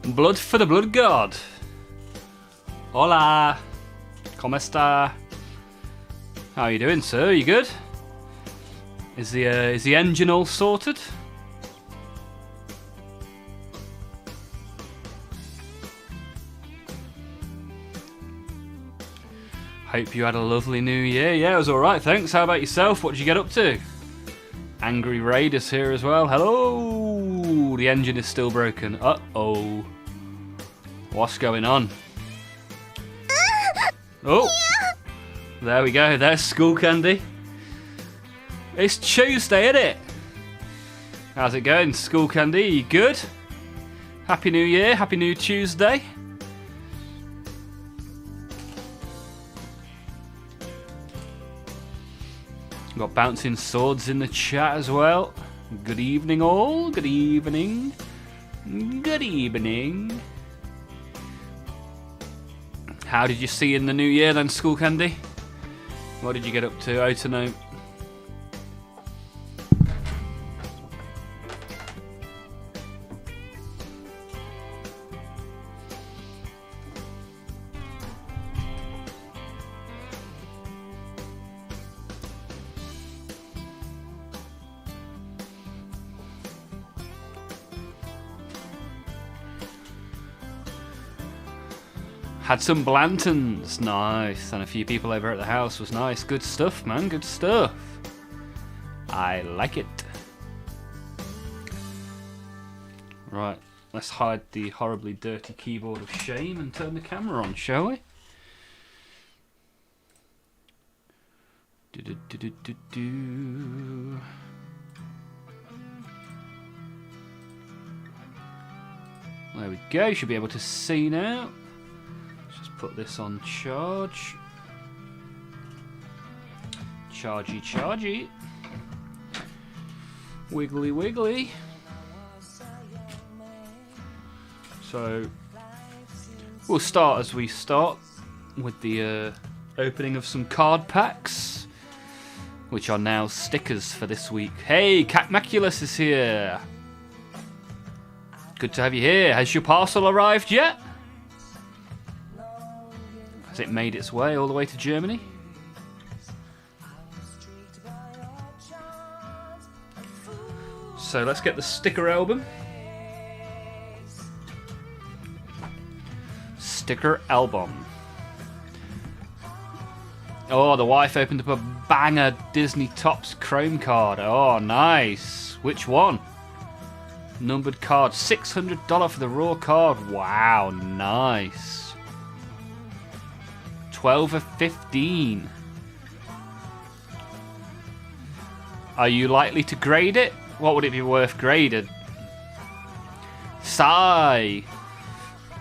Blood for the blood god. Hola. ¿Cómo está? How are you doing, sir? You good? Is the engine all sorted? Hope you had a lovely new year. Yeah, it was alright, thanks. How about yourself? What did you get up to? Angry Raiders here as well. Hello! The engine is still broken. Uh-oh. What's going on? Oh! There we go. There's School Candy. It's Tuesday, isn't it? How's it going, School Candy? You good? Happy New Year. Happy New Tuesday. Got bouncing swords in the chat as well. Good evening all. Good evening. Good evening. How did you see in the new year then, School Candy? What did you get up to? Oh, to know. Had some Blantons, nice, and a few people over at the house was nice. Good stuff, man, good stuff. I like it. Right, let's hide the horribly dirty keyboard of shame and turn the camera on, shall we? Do-do-do-do-do-do. There we go, you should be able to see now. Put this on charge. Chargy, chargy. Wiggly, wiggly. So, we'll start as we start with the opening of some card packs, which are now stickers for this week. Hey, Catmaculus is here. Good to have you here. Has your parcel arrived yet? Has it made its way all the way to Germany? So let's get the sticker album. Sticker album. Oh, the wife opened up a banger Disney Topps Chrome card. Oh, nice. Which one? Numbered card. $600 for the raw card. Wow, nice. 12 of 15. Are you likely to grade it? What would it be worth graded? Sigh.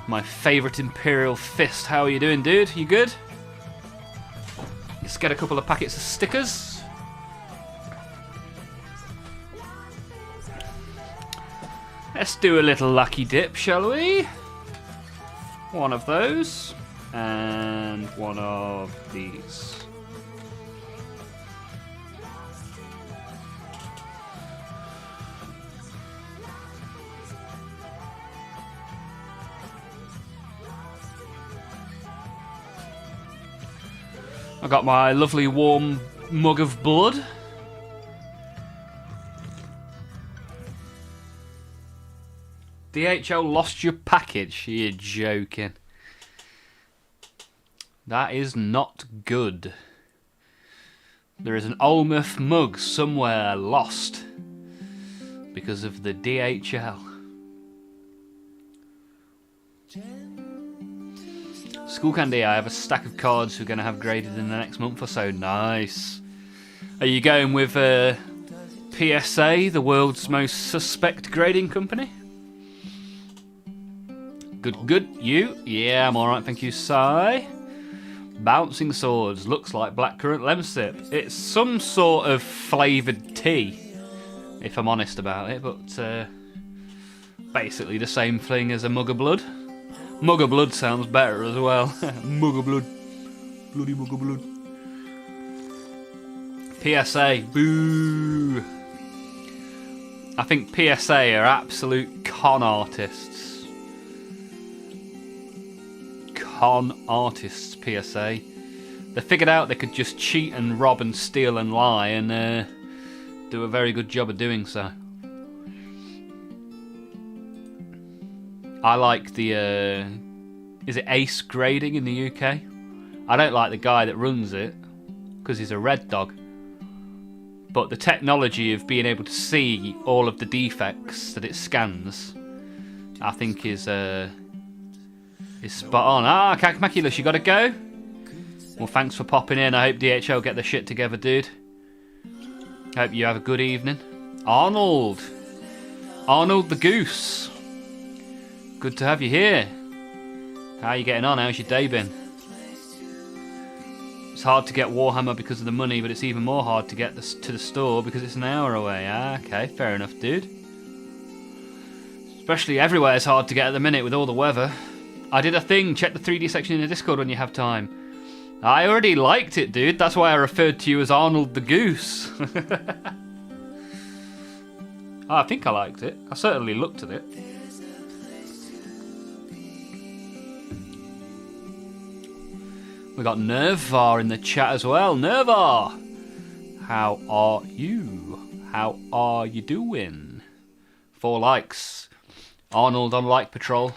My favourite Imperial Fist. How are you doing, dude? You good? Let's get a couple of packets of stickers. Let's do a little lucky dip, shall we? One of those. And one of these. I got my lovely warm mug of blood. DHL lost your package? You're joking. That is not good. There is an Olmouth mug somewhere lost because of the DHL. School Candy, I have a stack of cards we're going to have graded in the next month or so. Nice. Are you going with PSA, the world's most suspect grading company? Good, good. You? Yeah, I'm alright, thank you, Si. Bouncing Swords, looks like blackcurrant lemon sip. It's some sort of flavoured tea, if I'm honest about it, but basically the same thing as a mug of blood. Mug of blood sounds better as well. Mug of blood. Bloody mug of blood. PSA, boo. I think PSA are absolute con artists. Con artists, PSA. They figured out they could just cheat and rob and steal and lie and do a very good job of doing so. I like the, is it Ace grading in the UK? I don't like the guy that runs it, because he's a red dog. But the technology of being able to see all of the defects that it scans, I think is spot on. Ah, Kakmaculus, you gotta go? Well, thanks for popping in. I hope DHL get the shit together, dude. Hope you have a good evening. Arnold the Goose. Good to have you here. How are you getting on? How's your day been? It's hard to get Warhammer because of the money, but it's even more hard to get to the store because it's an hour away. Ah, okay, fair enough, dude. Especially everywhere it's hard to get at the minute with all the weather. I did a thing, check the 3D section in the Discord when you have time. I already liked it, dude. That's why I referred to you as Arnold the Goose. I think I liked it. I certainly looked at it. We got Nervar in the chat as well. Nervar! How are you? How are you doing? 4 likes. Arnold on like patrol.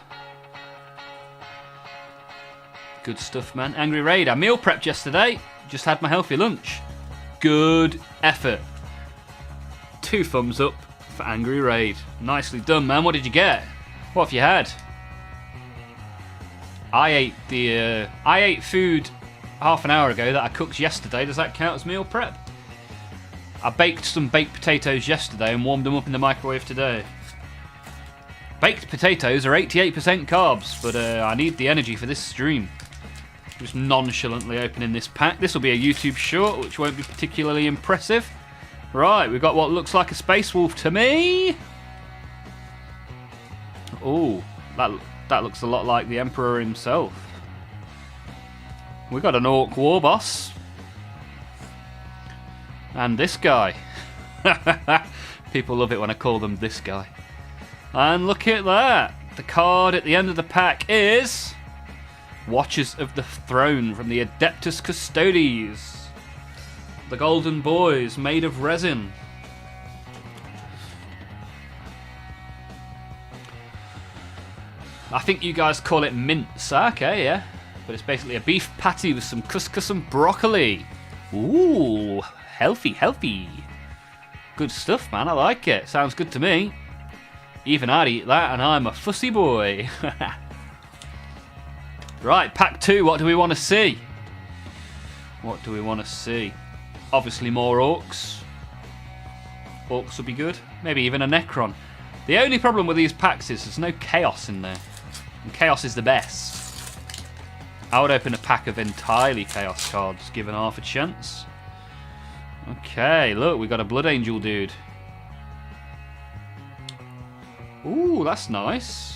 Good stuff, man. Angry Raid. I meal prepped yesterday. Just had my healthy lunch. Good effort. 2 thumbs up for Angry Raid. Nicely done, man. What did you get? What have you had? I ate food half an hour ago that I cooked yesterday. Does that count as meal prep? I baked some baked potatoes yesterday and warmed them up in the microwave today. Baked potatoes are 88% carbs, but I need the energy for this stream. Just nonchalantly opening this pack. This will be a YouTube short, which won't be particularly impressive. Right, we've got what looks like a Space Wolf to me. Oh, that looks a lot like the Emperor himself. We got an Orc War Boss. And this guy. People love it when I call them this guy. And look at that. The card at the end of the pack is Watchers of the Throne from the Adeptus Custodes. The Golden Boys made of resin. I think you guys call it mince. Okay, yeah. But it's basically a beef patty with some couscous and broccoli. Ooh, healthy, healthy. Good stuff, man. I like it. Sounds good to me. Even I'd eat that, and I'm a fussy boy. Right, pack 2. What do we want to see? What do we want to see? Obviously more orcs. Orcs would be good. Maybe even a Necron. The only problem with these packs is there's no chaos in there. And chaos is the best. I would open a pack of entirely chaos cards, given half a chance. Okay, look, we got a Blood Angel dude. Ooh, that's nice.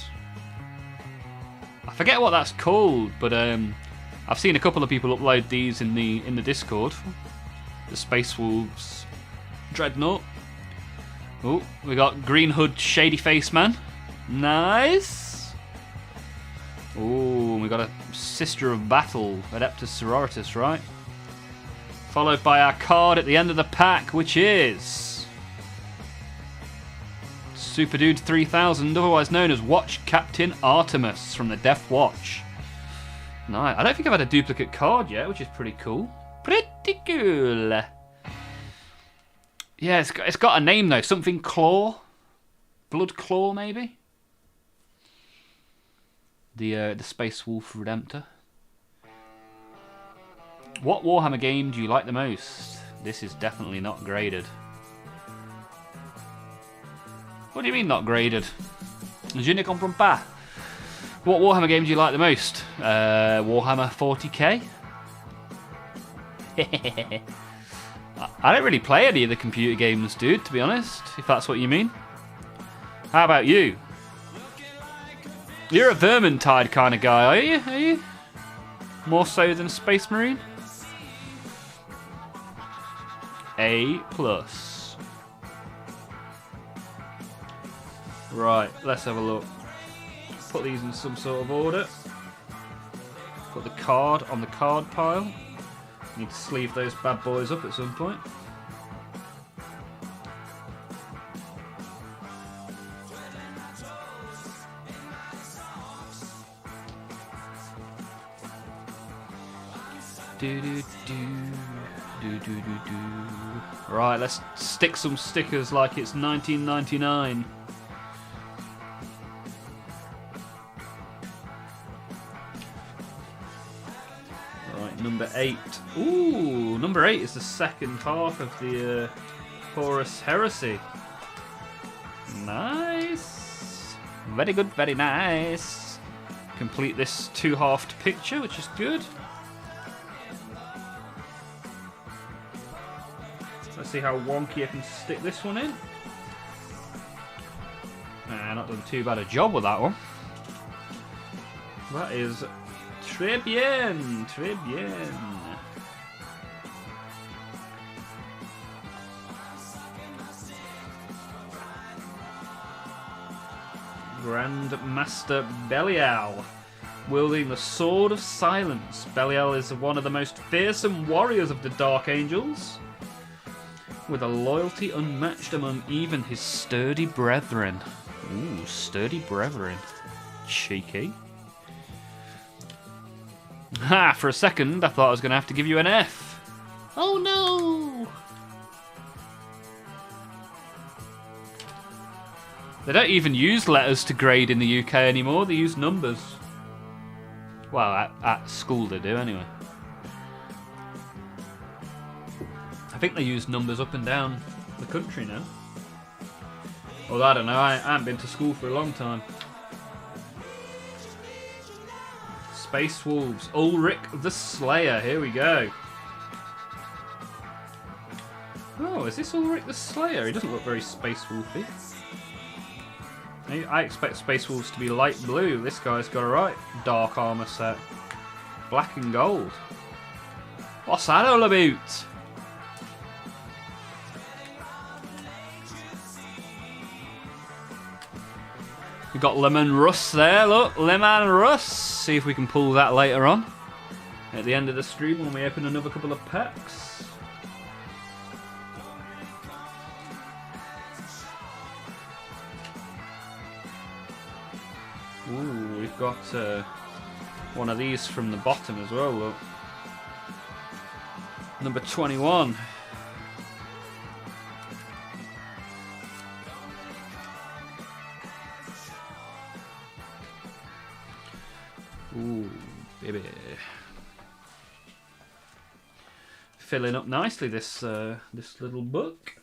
I forget what that's called, but I've seen a couple of people upload these in the Discord. The Space Wolves Dreadnought. Oh, we got Green Hood Shady Face Man. Nice. Oh, we got a Sister of Battle, Adeptus Sororitas, right? Followed by our card at the end of the pack, which is Super Dude 3000, otherwise known as Watch Captain Artemis from the Death Watch. Nice. I don't think I've had a duplicate card yet, which is pretty cool. Pretty cool. Yeah, it's got a name though. Something Claw. Blood Claw, maybe? The Space Wolf Redemptor. What Warhammer game do you like the most? This is definitely not graded. What do you mean not graded? Je ne comprends pas. What Warhammer game do you like the most? Warhammer 40k? I don't really play any of the computer games, dude, to be honest, if that's what you mean. How about you? You're a Vermintide kind of guy, are you? Are you? More so than a Space Marine? A+. Right, let's have a look. Put these in some sort of order. Put the card on the card pile. Need to sleeve those bad boys up at some point. Right, let's stick some stickers like it's 1999. Right, number 8. Ooh, number 8 is the second half of the Horus Heresy. Nice. Very good, very nice. Complete this two-halved picture, which is good. Let's see how wonky I can stick this one in. Nah, not done too bad a job with that one. That is très bien, très bien. Grand Master Belial, wielding the Sword of Silence. Belial is one of the most fearsome warriors of the Dark Angels, with a loyalty unmatched among even his sturdy brethren. Ooh, sturdy brethren. Cheeky. Ha! For a second, I thought I was going to have to give you an F. Oh no! They don't even use letters to grade in the UK anymore, they use numbers. Well, at school they do anyway. I think they use numbers up and down the country now. Well, I don't know, I haven't been to school for a long time. Space Wolves, Ulrich the Slayer, here we go. Oh, is this Ulrich the Slayer? He doesn't look very Space Wolfy. I expect Space Wolves to be light blue. This guy's got a right dark armour set. Black and gold. What's that all about? We've got Lemon Russ there, look, Lemon Russ. See if we can pull that later on. At the end of the stream when we open another couple of packs. Ooh, we've got one of these from the bottom as well, look. Number 21. Ooh, baby. Filling up nicely this this little book.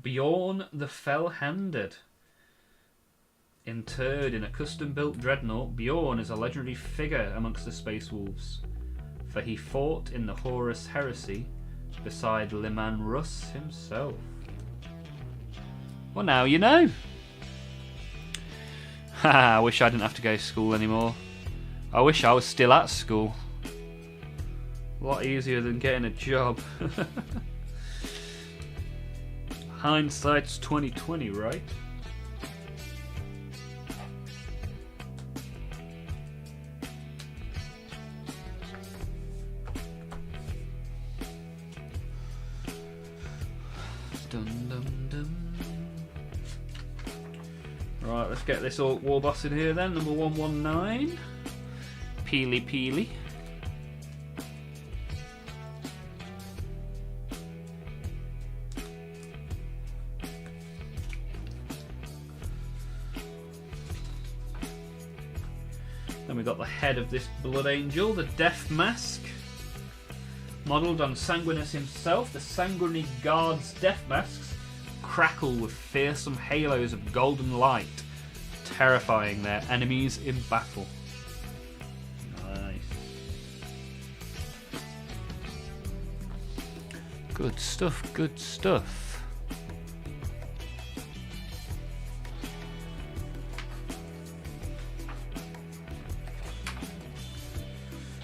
Bjorn the Fell-Handed. Interred in a custom-built dreadnought, Bjorn is a legendary figure amongst the Space Wolves, for he fought in the Horus Heresy beside Liman Russ himself. Well, now you know. Haha, I wish I didn't have to go to school anymore. I wish I was still at school. A lot easier than getting a job. Hindsight's 20/20, right? Dun, dun, dun. Right, let's get this Orc War Boss in here then, number 119. Peely Peely. Then we've got the head of this Blood Angel, the Death Mask. Modelled on Sanguinus himself, the Sanguinary Guard's death masks crackle with fearsome halos of golden light, terrifying their enemies in battle. Nice. Good stuff, good stuff.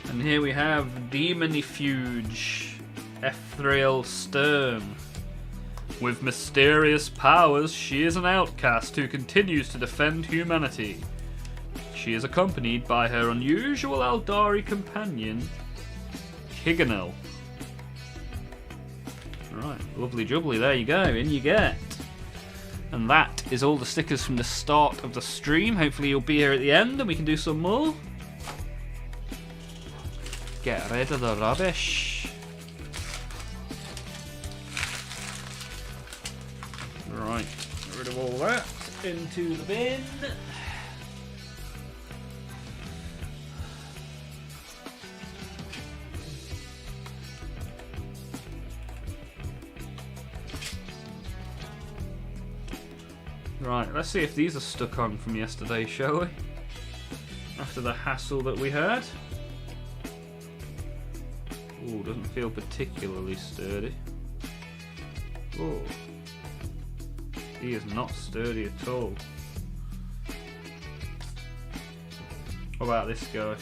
And here we have Demonifuge, Ethereal Stern. With mysterious powers, she is an outcast who continues to defend humanity. She is accompanied by her unusual Eldari companion, Kiganel. Right, lovely jubbly, there you go, in you get. And that is all the stickers from the start of the stream. Hopefully you'll be here at the end and we can do some more. Get rid of the rubbish. Right, get rid of all that. Into the bin. Right, let's see if these are stuck on from yesterday, shall we? After the hassle that we had. Ooh, doesn't feel particularly sturdy. Ooh. He is not sturdy at all. What about this guy?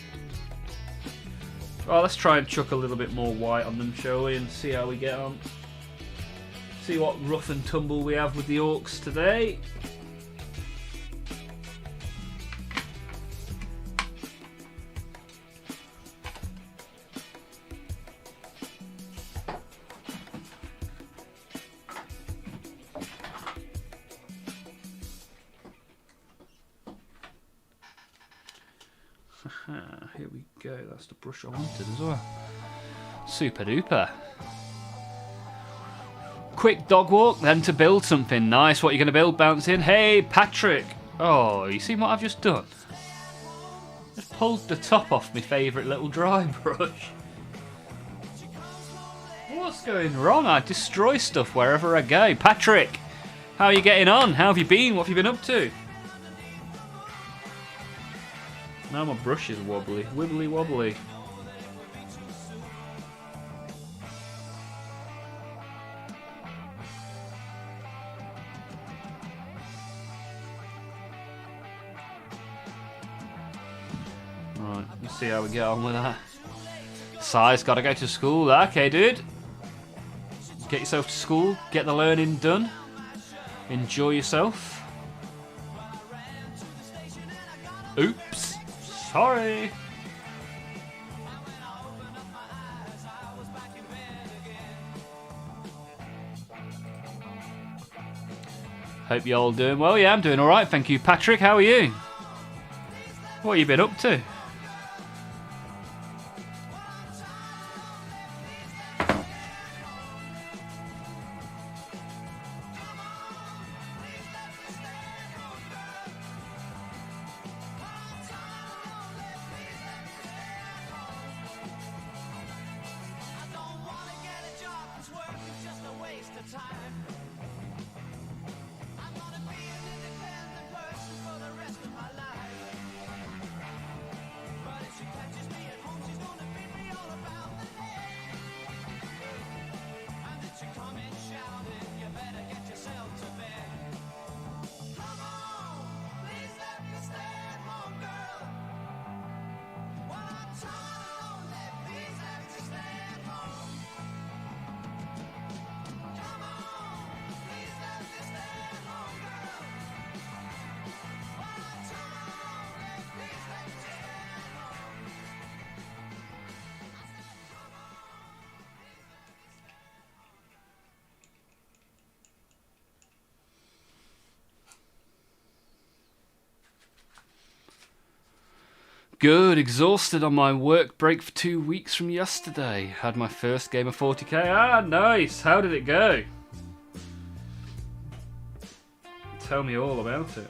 Oh, let's try and chuck a little bit more white on them, shall we? And see how we get on. See what rough and tumble we have with the orcs today. Here we go, that's the brush I wanted as well. Super duper. Quick dog walk, then to build something nice. What are you going to build, Bouncing? Hey, Patrick! Oh, you seen what I've just done? Just pulled the top off my favourite little dry brush. What's going wrong? I destroy stuff wherever I go. Patrick! How are you getting on? How have you been? What have you been up to? Now my brush is wobbly. Wibbly wobbly. Right, let's see how we get on with that. Si's gotta go to school. Okay, dude. Get yourself to school. Get the learning done. Enjoy yourself. Oops. Sorry. Hope you're all doing well. Yeah, I'm doing alright. Thank you, Patrick. How are you? What have you been up to? Good, exhausted on my work break for 2 weeks from yesterday. Had my first game of 40k. Ah, nice. How did it go? Tell me all about it.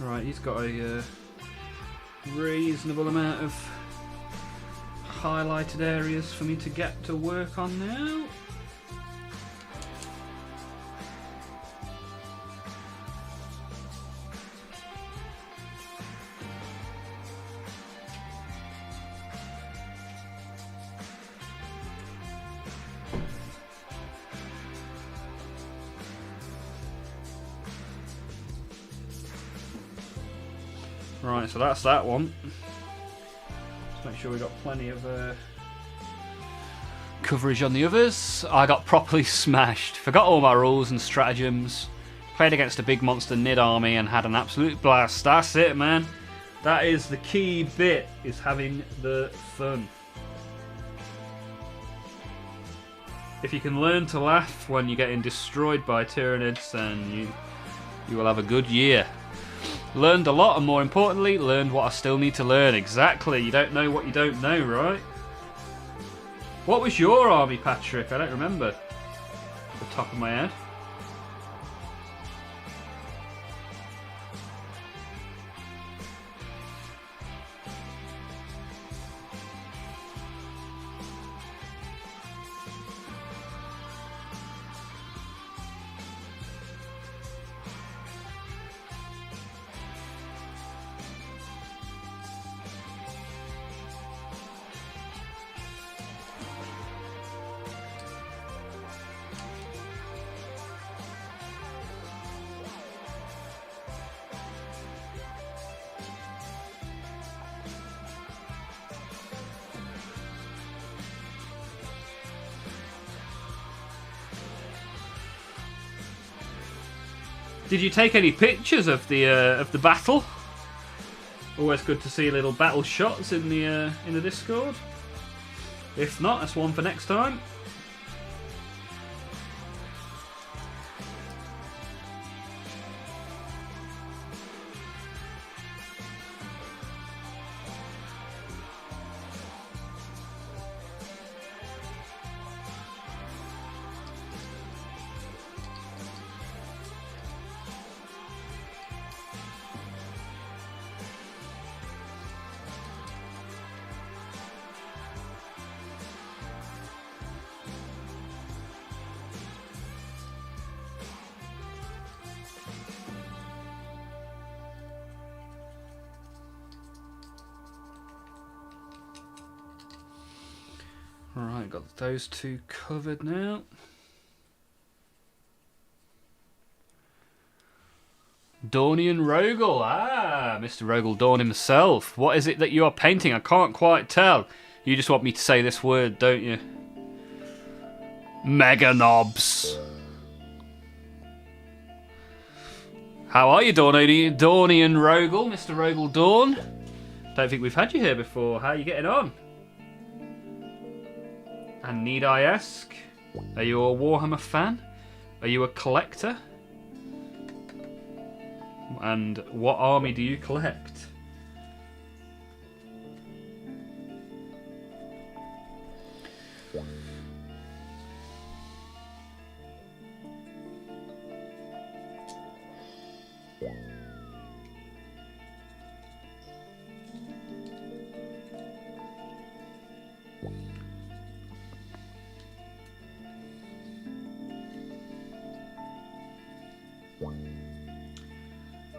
Right, he's got a reasonable amount of highlighted areas for me to get to work on now. Right, so that's that one. Let's make sure we got plenty of coverage on the others. I got properly smashed. Forgot all my rules and stratagems. Played against a big monster Nid army and had an absolute blast. That's it, man. That is the key bit, is having the fun. If you can learn to laugh when you're getting destroyed by Tyranids, then you will have a good year. Learned a lot, and more importantly, learned what I still need to learn. Exactly, you don't know what you don't know, right? What was your army, Patrick? I don't remember off the top of my head. Did you take any pictures of the battle? Always good to see little battle shots in the Discord. If not, that's one for next time. Alright, got those two covered now. Dornian Rogel. Ah, Mr. Rogel Dorn himself. What is it that you are painting? I can't quite tell. You just want me to say this word, don't you? Mega knobs. How are you, Dornian Rogel? Mr. Rogel Dorn? Don't think we've had you here before. How are you getting on? And need I ask, are you a Warhammer fan? Are you a collector? And what army do you collect?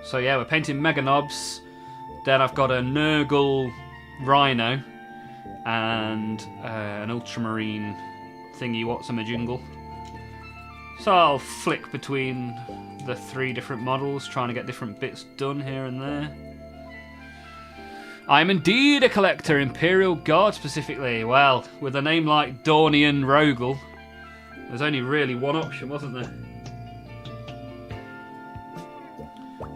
So yeah, we're painting Mega Knobs. Then I've got a Nurgle Rhino and an Ultramarine thingy whatsamajingle. So I'll flick between the three different models, trying to get different bits done here and there. I'm indeed a collector, Imperial Guard specifically. Well, with a name like Dornian Rogel, there's only really one option, wasn't there?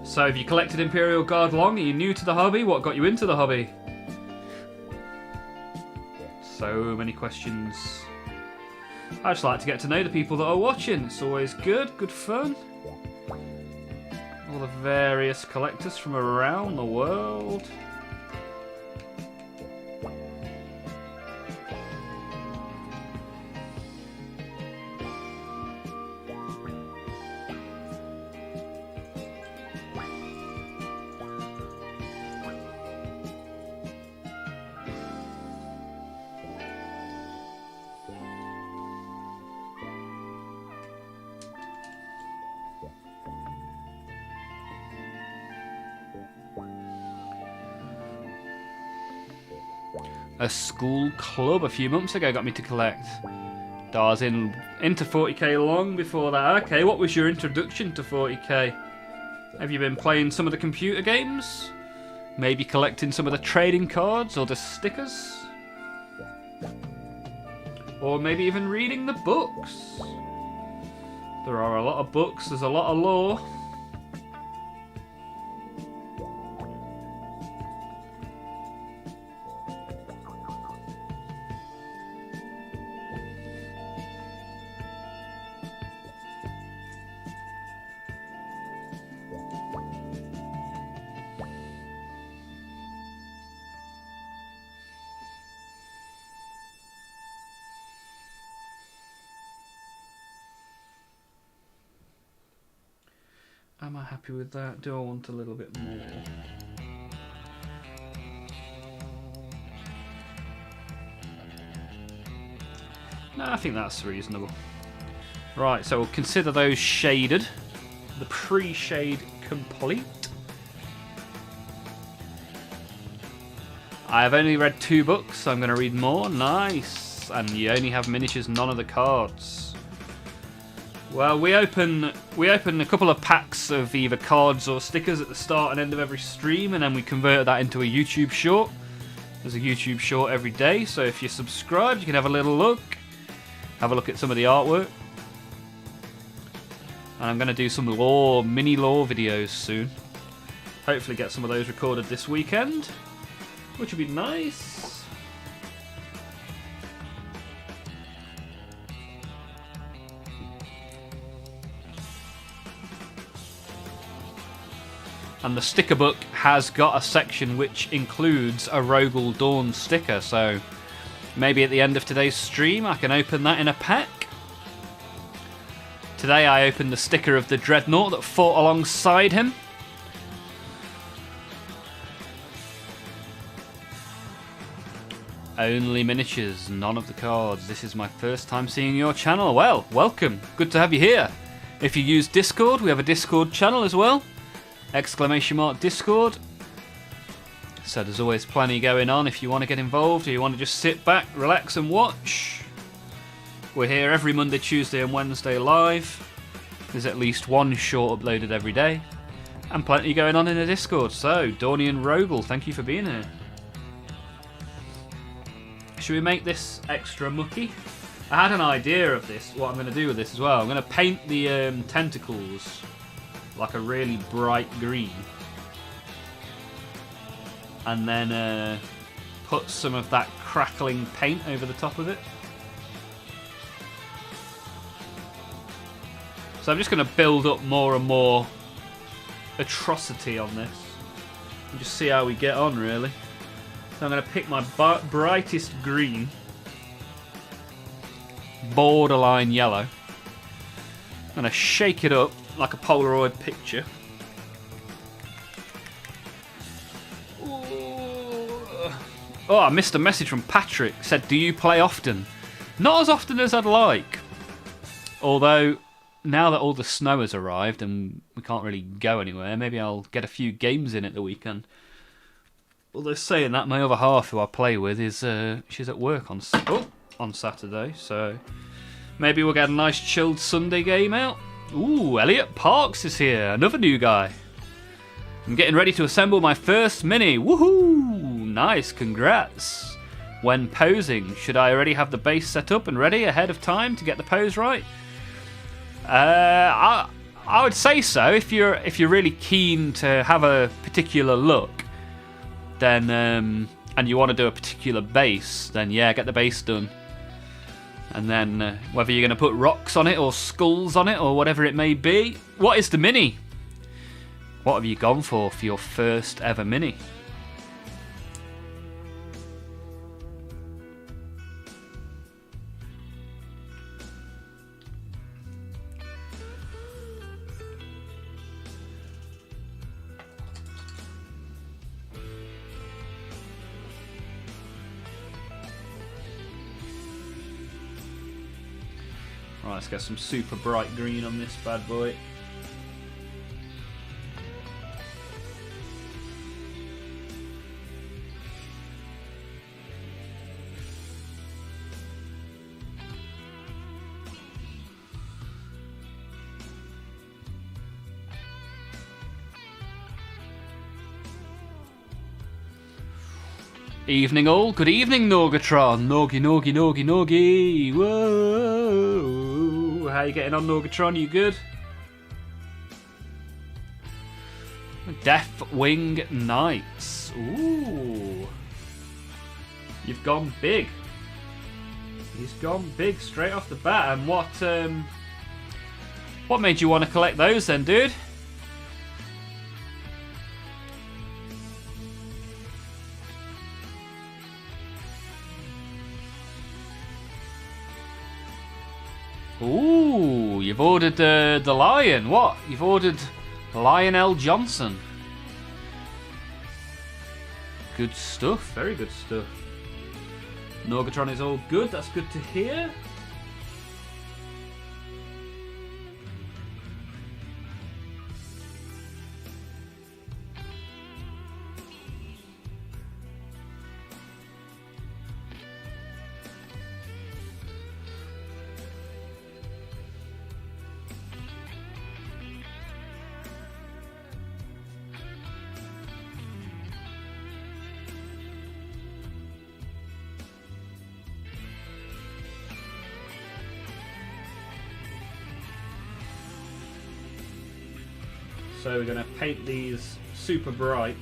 So have you collected Imperial Guard long? Are you new to the hobby? What got you into the hobby? So many questions. I just like to get to know the people that are watching. It's always good fun. All the various collectors from around the world. a school club a few months ago got me to collect. I was into 40k long before that. Okay, what was your introduction to 40k? Have you been playing some of the computer games? Maybe collecting some of the trading cards or the stickers? Or maybe even reading the books? There are a lot of books, there's a lot of lore. Am I happy with that? Do I want a little bit more? No, I think that's reasonable. Right, so we'll consider those shaded. The pre-shade complete. I have only read 2 books, so I'm going to read more. Nice. And you only have miniatures, none of the cards. Well, we open a couple of packs of either cards or stickers at the start and end of every stream, and then we convert that into a YouTube short. There's a YouTube short every day, so if you're subscribed, you can have a little look. Have a look at some of the artwork. And I'm going to do some mini lore videos soon. Hopefully get some of those recorded this weekend, which would be nice. And the sticker book has got a section which includes a Rogel Dawn sticker, so maybe at the end of today's stream I can open that in a pack. Today I opened the sticker of the Dreadnought that fought alongside him. Only miniatures, none of the cards. This is my first time seeing your channel. Well, welcome. Good to have you here. If you use Discord, we have a Discord channel as well. !Discord. So there's always plenty going on if you want to get involved or you want to just sit back, relax and watch. We're here every Monday, Tuesday and Wednesday live. There's at least one short uploaded every day. And plenty going on in the Discord. So, Dorney and Rogel, thank you for being here. Should we make this extra mucky? I had an idea of this, what I'm going to do with this as well. I'm going to paint the tentacles like a really bright green, and then put some of that crackling paint over the top of it. So I'm just going to build up more and more atrocity on this and just see how we get on, really. So I'm going to pick my brightest green, borderline yellow. I'm going to shake it up like a Polaroid picture. Oh, I missed a message from Patrick. Said, do you play often? Not as often as I'd like. Although, now that all the snow has arrived and we can't really go anywhere, maybe I'll get a few games in at the weekend. Although saying that, my other half who I play with is she's at work on Saturday, so maybe we'll get a nice chilled Sunday game out. Ooh, Elliot Parks is here, another new guy. I'm getting ready to assemble my first mini. Woohoo! Nice, congrats. When posing, should I already have the base set up and ready ahead of time to get the pose right? I would say so. If you're really keen to have a particular look, then and you want to do a particular base, then yeah, get the base done. And then whether you're going to put rocks on it or skulls on it or whatever it may be. What is the mini? What have you gone for your first ever mini? Right, let's get some super bright green on this bad boy. Evening all. Good evening, Norgatron. Norgy, Norgy, Norgy, Norgy. Whoa. How you getting on, Norgatron? You good? Deathwing Knights. Ooh. You've gone big. He's gone big straight off the bat. And what made you want to collect those then, dude? Ooh, you've ordered the lion. What? You've ordered Lionel Johnson. Good stuff. Very good stuff. Norgatron is all good. That's good to hear. So we're going to paint these super bright,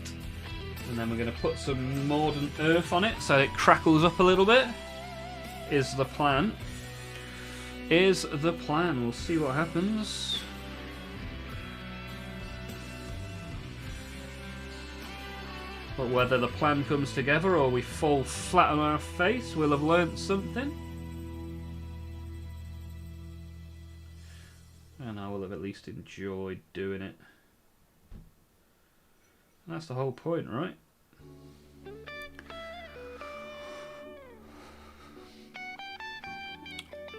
and then we're going to put some modern earth on it so it crackles up a little bit. Is the plan. Is the plan. We'll see what happens. But whether the plan comes together or we fall flat on our face, we'll have learnt something. And I will have at least enjoyed doing it. That's the whole point, right?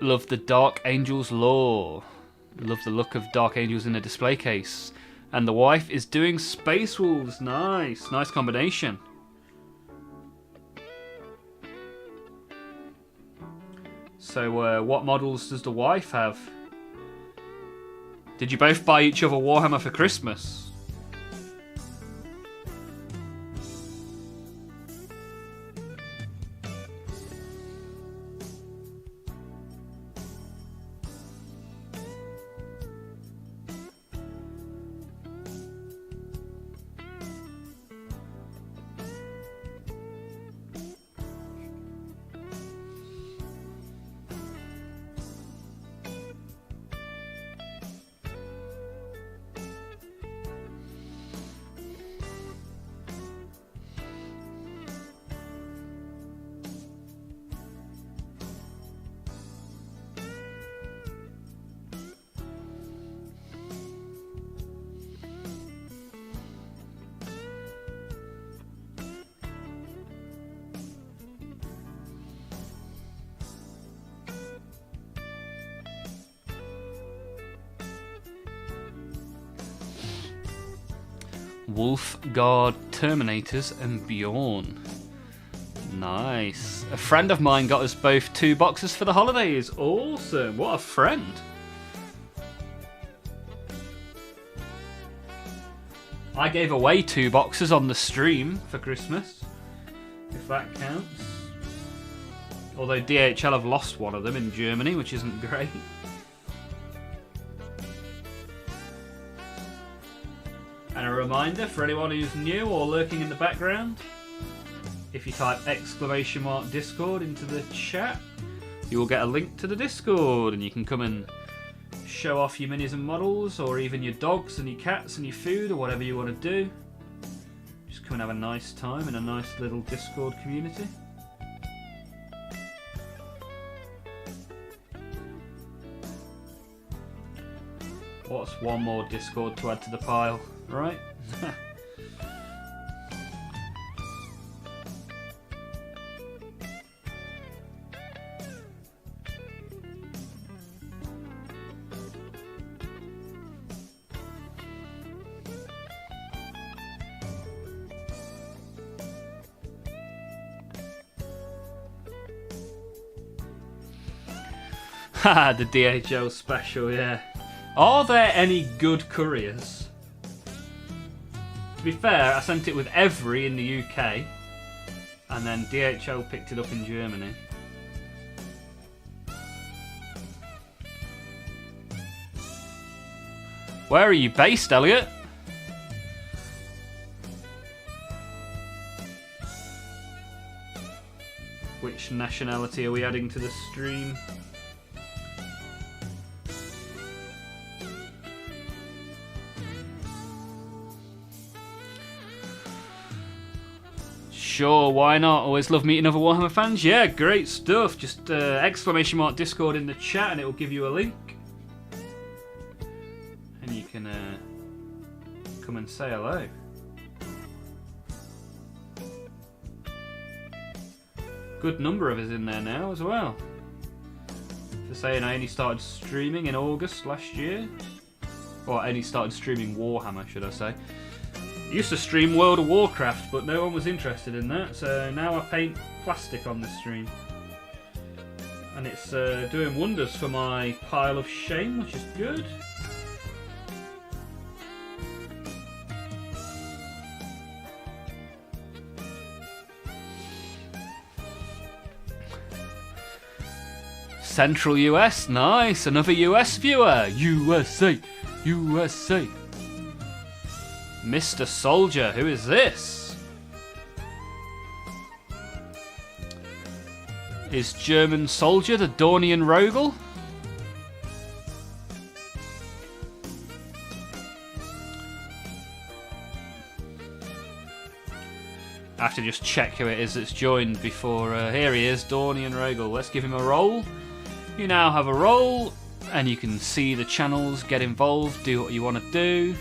Love the Dark Angels lore. Love the look of Dark Angels in a display case. And the wife is doing Space Wolves. Nice. Nice combination. So, what models does the wife have? Did you both buy each other Warhammer for Christmas? Wolfguard Terminators and Bjorn. Nice. A friend of mine got us both 2 boxes for the holidays. Awesome. What a friend. I gave away 2 boxes on the stream for Christmas, if that counts. Although DHL have lost one of them in Germany, which isn't great. And a reminder for anyone who's new or lurking in the background, if you type !Discord into the chat, you will get a link to the Discord, and you can come and show off your minis and models, or even your dogs and your cats and your food, or whatever you want to do. Just come and have a nice time in a nice little Discord community. What's one more Discord to add to the pile, right? Haha, the DHL special, yeah. Are there any good couriers? To be fair, I sent it with Every in the UK, and then DHL picked it up in Germany. Where are you based, Elliot? Which nationality are we adding to the stream? Sure, why not? Always love meeting other Warhammer fans. Yeah, great stuff. Just exclamation mark Discord in the chat and it will give you a link. And you can come and say hello. Good number of us in there now as well. For saying I only started streaming in August last year. Or I only started streaming Warhammer, should I say. Used to stream World of Warcraft, but no one was interested in that, so now I paint plastic on the stream. And it's doing wonders for my pile of shame, which is good. Central US, nice, another US viewer. USA, USA. Mr. Soldier, who is this? Is German Soldier the Dornian Rogel? I have to just check who it is that's joined before. Here he is, Dornian Rogel. Let's give him a roll. You now have a roll, and you can see the channels, get involved, do what you want to do.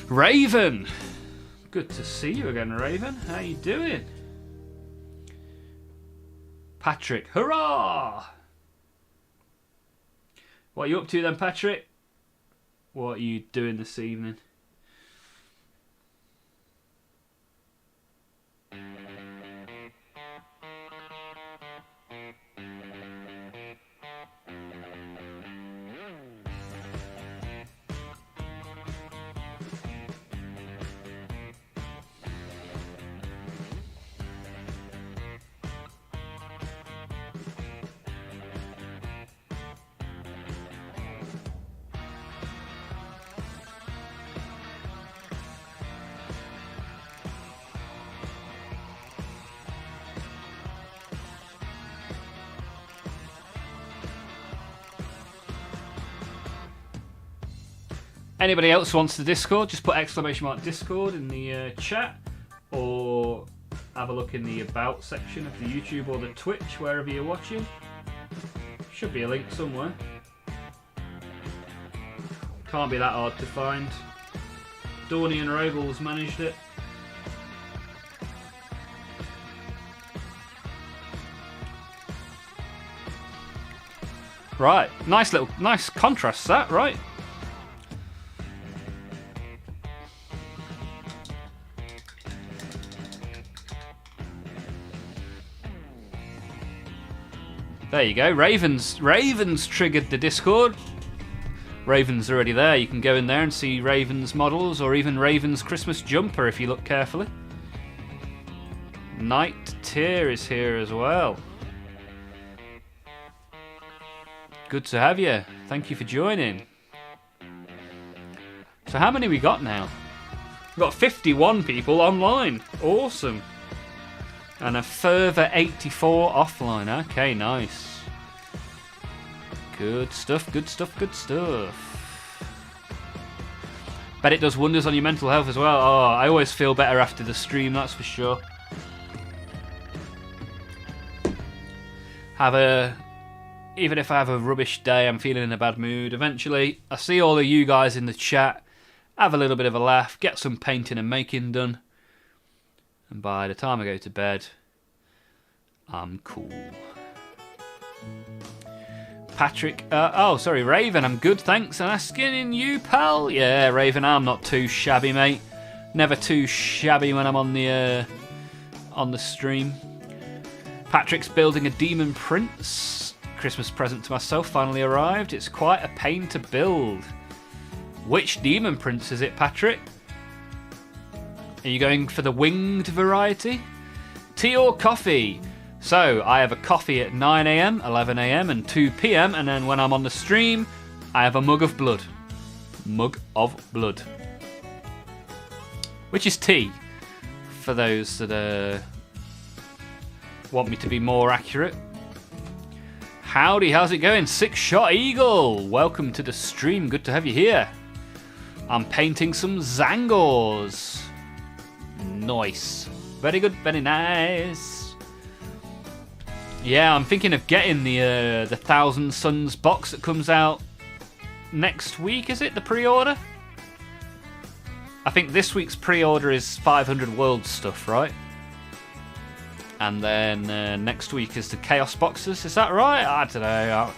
Raven! Good to see you again, Raven. How you doing? Patrick, hurrah! What are you up to then, Patrick? What are you doing this evening? Anybody else wants the Discord, just put exclamation mark Discord in the chat, or have a look in the About section of the YouTube or the Twitch, wherever you're watching. Should be a link somewhere. Can't be that hard to find. Dornian Rogel's managed it. Right, nice contrast that, right? There you go. Raven's triggered the Discord. Raven's already there. You can go in there and see Raven's models, or even Raven's Christmas jumper if you look carefully. Night Tier is here as well. Good to have you. Thank you for joining. So how many we got now? We've got 51 people online. Awesome. And a further 84 offline. Okay, nice. Good stuff, good stuff, good stuff. Bet it does wonders on your mental health as well. Oh, I always feel better after the stream, that's for sure. Even if I have a rubbish day, I'm feeling in a bad mood, eventually I see all of you guys in the chat, have a little bit of a laugh, get some painting and making done. And by the time I go to bed, I'm cool. Patrick, sorry, Raven, I'm good, thanks. And asking in you, pal. Yeah, Raven, I'm not too shabby, mate. Never too shabby when I'm on the stream. Patrick's building a Demon Prince. Christmas present to myself finally arrived. It's quite a pain to build. Which Demon Prince is it, Patrick? Are you going for the winged variety? Tea or coffee? So, I have a coffee at 9 AM, 11 AM and 2 PM, and then when I'm on the stream, I have a mug of blood. Mug of blood. Which is tea, for those that want me to be more accurate. Howdy, how's it going? Six Shot Eagle, welcome to the stream, good to have you here. I'm painting some Zangors. Nice. Very good, very nice. Yeah, I'm thinking of getting the Thousand Suns box that comes out next week, is it? The pre-order? I think this week's pre-order is 500 World stuff, right? And then next week is the Chaos boxes. Is that right? I don't know.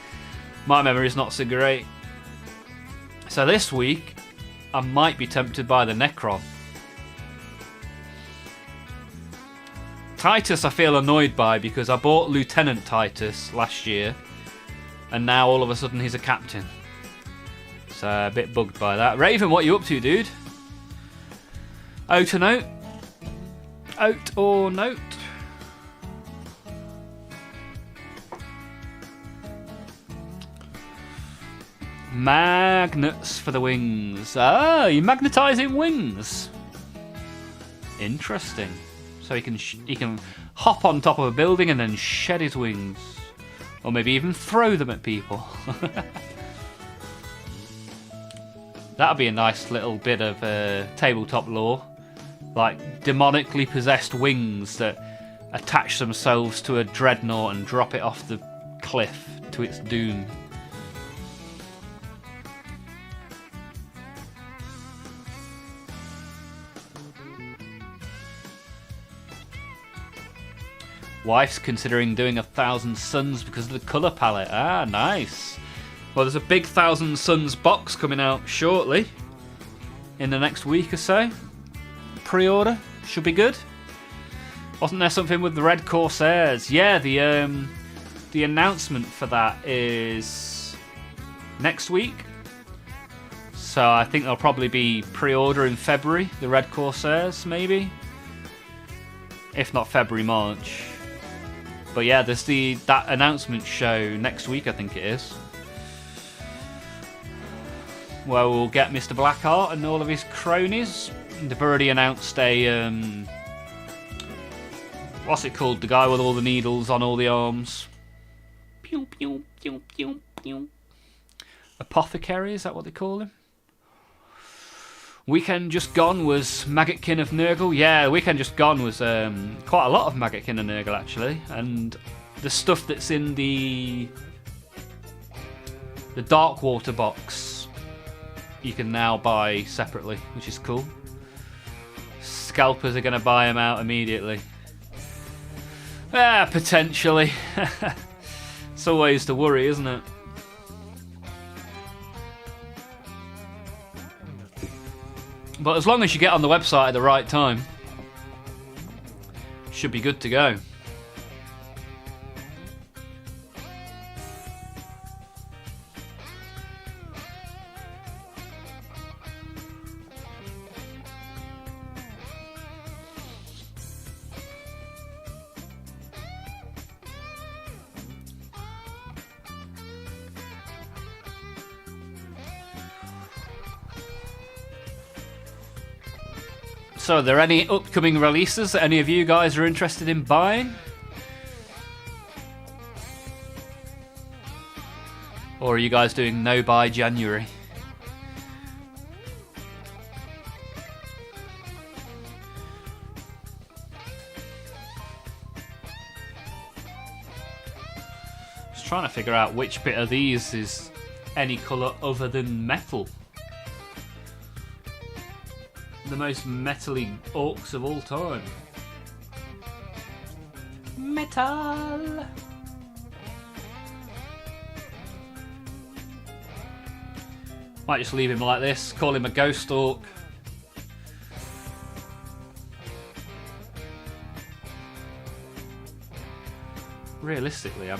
My memory's not so great. So this week, I might be tempted by the Necron. Titus I feel annoyed by because I bought Lieutenant Titus last year. And now all of a sudden he's a captain. So a bit bugged by that. Raven, what are you up to, dude? Oat or note? Oat or note? Magnets for the wings. Ah, you're magnetising wings. Interesting. So he can hop on top of a building and then shed his wings. Or maybe even throw them at people. That'd be a nice little bit of tabletop lore. Like demonically possessed wings that attach themselves to a dreadnought and drop it off the cliff to its doom. Wife's considering doing 1,000 Suns because of the colour palette. Ah, nice. Well, there's a big 1,000 Suns box coming out shortly. In the next week or so. Pre-order. Should be good. Wasn't there something with the Red Corsairs? Yeah, the announcement for that is next week. So I think there'll probably be pre-order in February. The Red Corsairs, maybe. If not February, March. But yeah, there's that announcement show next week, I think it is. Where we'll get Mr. Blackheart and all of his cronies. They've already announced a... what's it called? The guy with all the needles on all the arms. Pew, pew, pew, pew, pew. Apothecary, is that what they call him? Weekend just gone was Maggotkin of Nurgle. Yeah, weekend just gone was quite a lot of Maggotkin of Nurgle, actually. And the stuff that's in the Darkwater box, you can now buy separately, which is cool. Scalpers are going to buy them out immediately. Potentially. It's always the worry, isn't it? But as long as you get on the website at the right time, should be good to go. So are there any upcoming releases that any of you guys are interested in buying? Or are you guys doing no buy January? Just trying to figure out which bit of these is any colour other than metal. The most metally orcs of all time. Metal! Might just leave him like this, call him a ghost orc. Realistically, I'm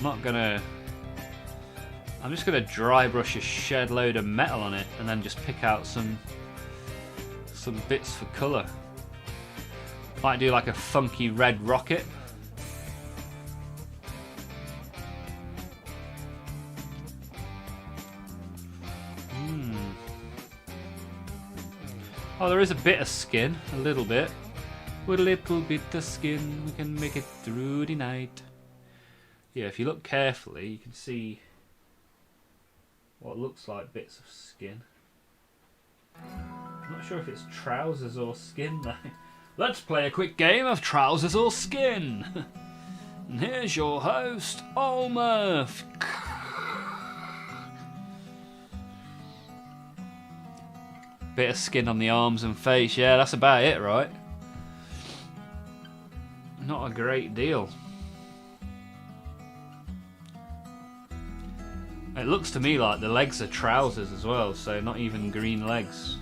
just gonna dry brush a shed load of metal on it and then just pick out some bits for colour. Might do like a funky red rocket. Oh, there is a bit of skin, a little bit. With a little bit of skin, we can make it through the night. Yeah, if you look carefully, you can see what looks like bits of skin. I'm not sure if it's trousers or skin though. Let's play a quick game of trousers or skin. And here's your host, Olmurf. Bit of skin on the arms and face. Yeah, that's about it, right? Not a great deal. It looks to me like the legs are trousers as well, so not even green legs.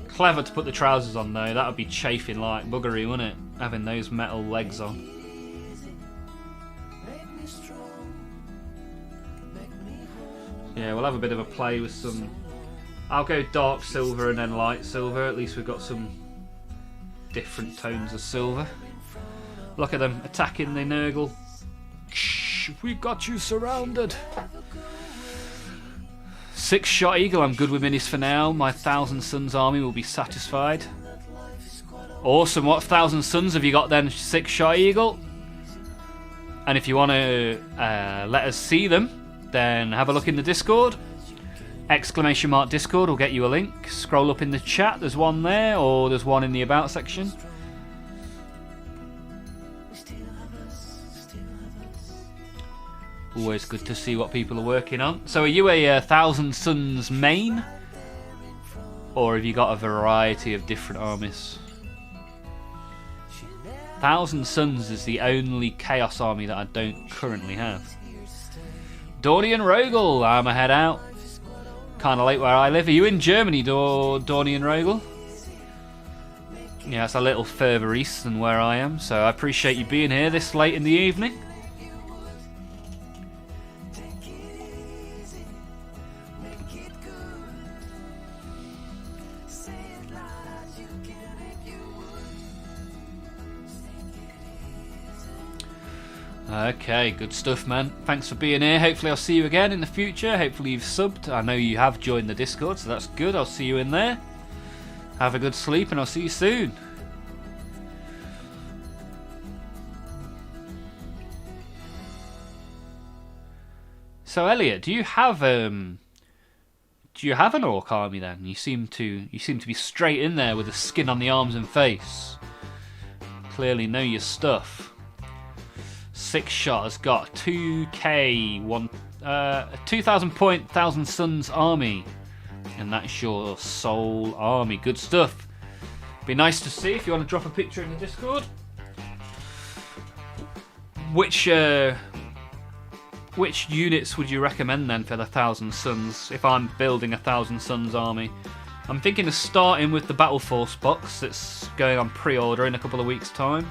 Clever to put the trousers on though, that would be chafing like buggery, wouldn't it? Having those metal legs on. Yeah, we'll have a bit of a play with some... I'll go dark silver and then light silver, at least we've got some different tones of silver. Look at them, attacking the Nurgle. Shh, we've got you surrounded. 6-shot eagle, I'm good with minis for now. My 1,000 Suns army will be satisfied. Awesome, what 1,000 Suns have you got then, 6-shot eagle? And if you want to let us see them, then have a look in the Discord. ! Discord will get you a link. Scroll up in the chat, there's one there, or there's one in the about section. Always good to see what people are working on. So are you a 1,000 Suns main? Or have you got a variety of different armies? 1,000 Suns is the only Chaos army that I don't currently have. Dornian Rogel, I'm a head out. Kind of late where I live. Are you in Germany, Dornian Rogel? Yeah, it's a little further east than where I am, so I appreciate you being here this late in the evening. Okay, good stuff, man. Thanks for being here. Hopefully I'll see you again in the future. Hopefully you've subbed. I know you have joined the Discord, so that's good. I'll see you in there. Have a good sleep, and I'll see you soon. So, Elliot, do you have an orc army then? You seem to be straight in there with the skin on the arms and face. Clearly know your stuff. 6-shot has got 2k, 2,000 point 1,000 Suns army, and that's your soul army. Good stuff. Be nice to see if you want to drop a picture in the Discord. Which units would you recommend then for the 1,000 Suns? If I'm building a 1,000 Suns army, I'm thinking of starting with the Battle Force box that's going on pre-order in a couple of weeks' time.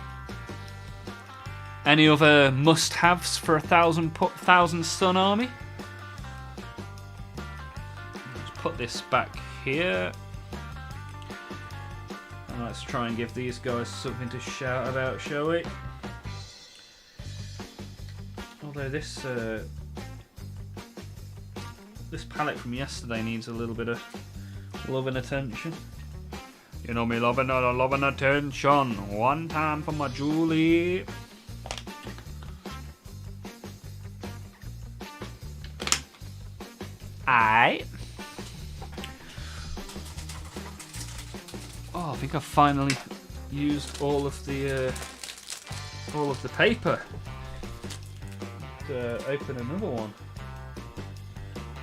Any other must-haves for a 1,000 Sun army? Let's put this back here. And let's try and give these guys something to shout about, shall we? Although this palette from yesterday needs a little bit of love and attention. You know me love and attention. One time for my Julie. Oh, I think I've finally used all of the paper to open another one,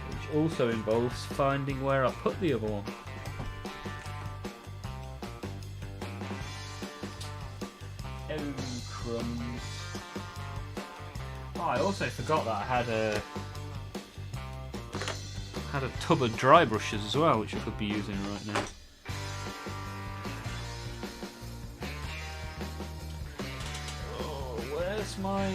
which also involves finding where I put the other one. Oh, crumbs. Oh, I also forgot that I had a tub of dry brushes as well, which I could be using right now. Oh, where's my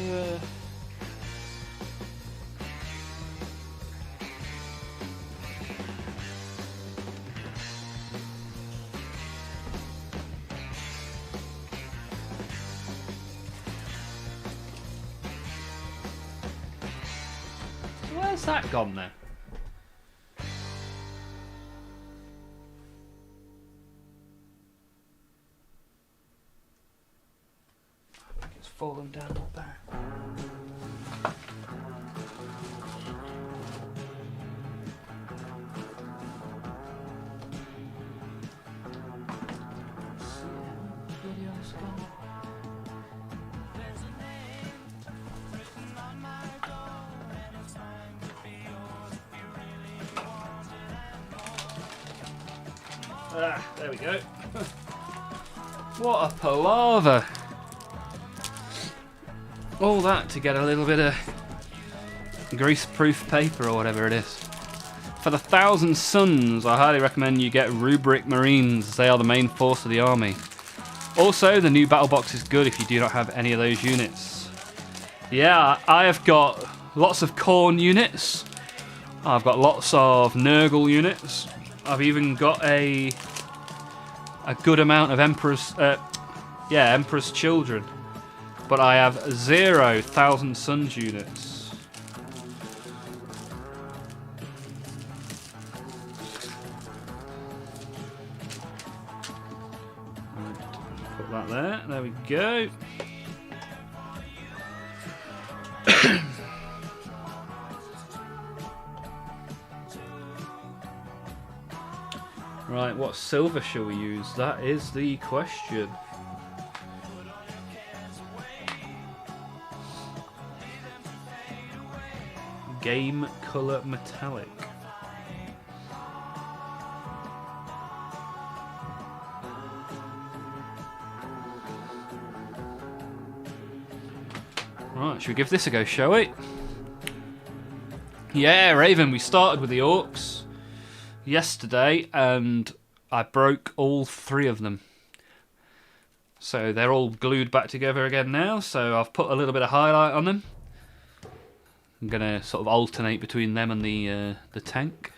Where's that gone now? I think it's fallen down up there. Ah, there we go. What a palaver. All that to get a little bit of grease-proof paper or whatever it is. For the 1,000 Suns, I highly recommend you get Rubric Marines. They are the main force of the army. Also, the new battle box is good if you do not have any of those units. Yeah, I have got lots of Khorne units. I've got lots of Nurgle units. I've even got a good amount of Emperor's Children. But I have 0 1,000 Suns units. Right, put that there. There we go. Right, what silver shall we use? That is the question. Game Colour Metallic. Right, should we give this a go, shall we? Yeah, Raven, we started with the Orcs yesterday and I broke all 3 of them. So they're all glued back together again now, so I've put a little bit of highlight on them. I'm going to sort of alternate between them and the tank.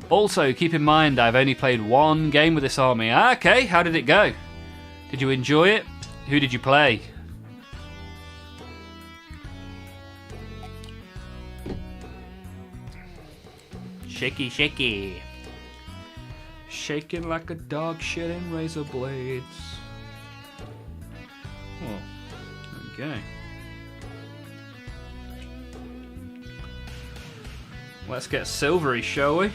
Also, keep in mind I've only played 1 game with this army. Okay, how did it go? Did you enjoy it? Who did you play? Shaky, shaky. Shaking like a dog shedding razor blades. Oh, okay. Let's get silvery, shall we?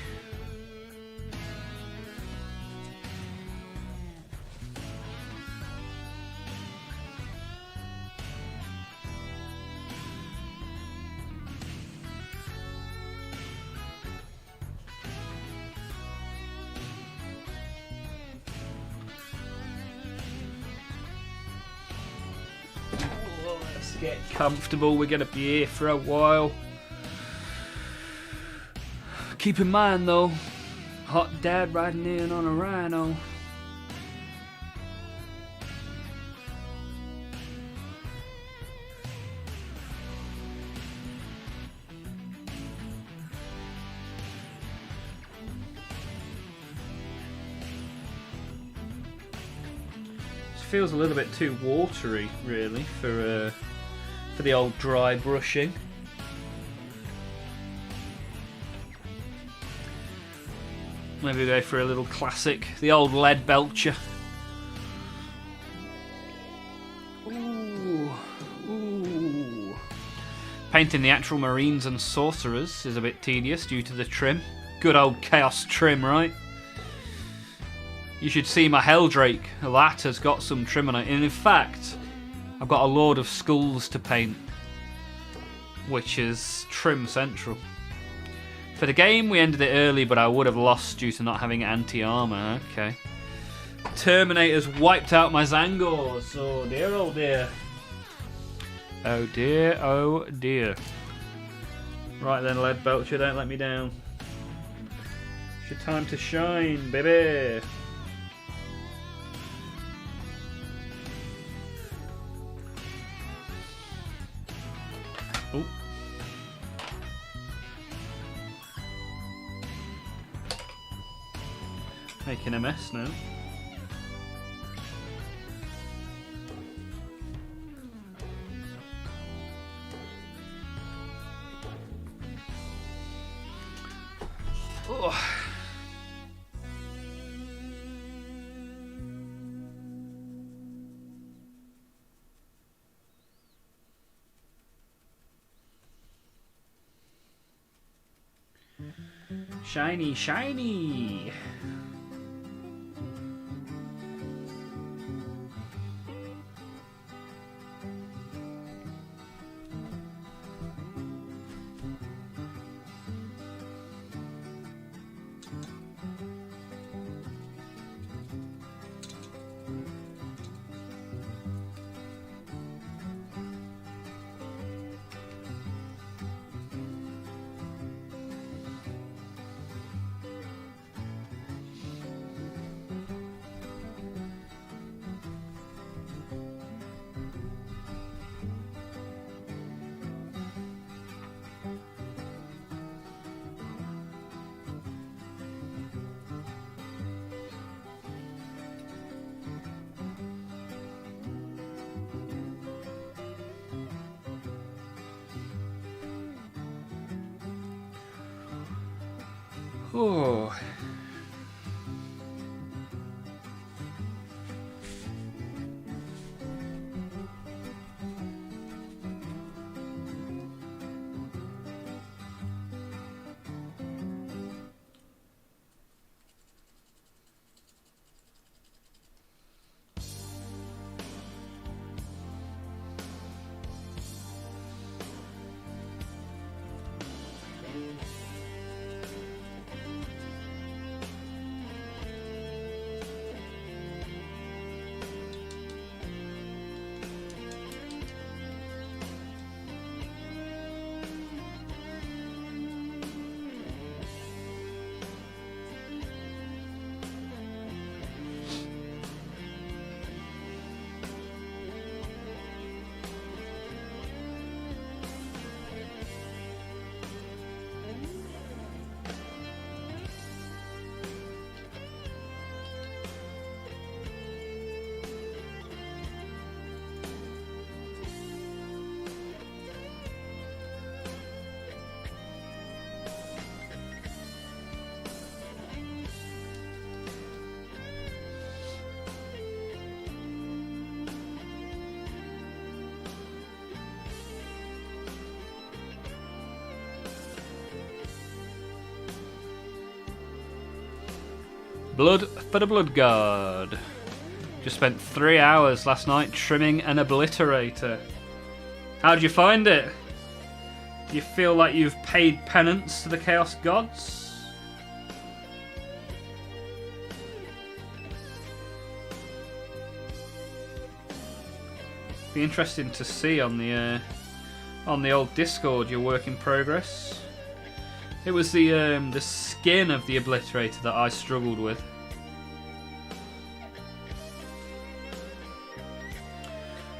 Let's get comfortable. We're going to be here for a while. Keep in mind though, hot dad riding in on a rhino. This feels a little bit too watery, really, for the old dry brushing. Maybe we go for a little classic, the old lead belcher. Ooh, ooh. Painting the actual Marines and Sorcerers is a bit tedious due to the trim. Good old Chaos trim, right? You should see my Helldrake. That has got some trim on it. And in fact, I've got a Lord of Skulls to paint, which is trim central. For the game, we ended it early, but I would have lost due to not having anti-armor. Okay. Terminator's wiped out my Zangors. Oh dear, oh dear. Oh dear, oh dear. Right then, Lead Belcher, don't let me down. It's your time to shine, baby. Oh. Making a mess now. Shiny, shiny! Oh. Blood for the Blood Guard. Just spent 3 hours last night trimming an obliterator. How'd you find it? Do you feel like you've paid penance to the Chaos Gods? Be interesting to see on the old Discord your work in progress. It was the skin of the obliterator that I struggled with.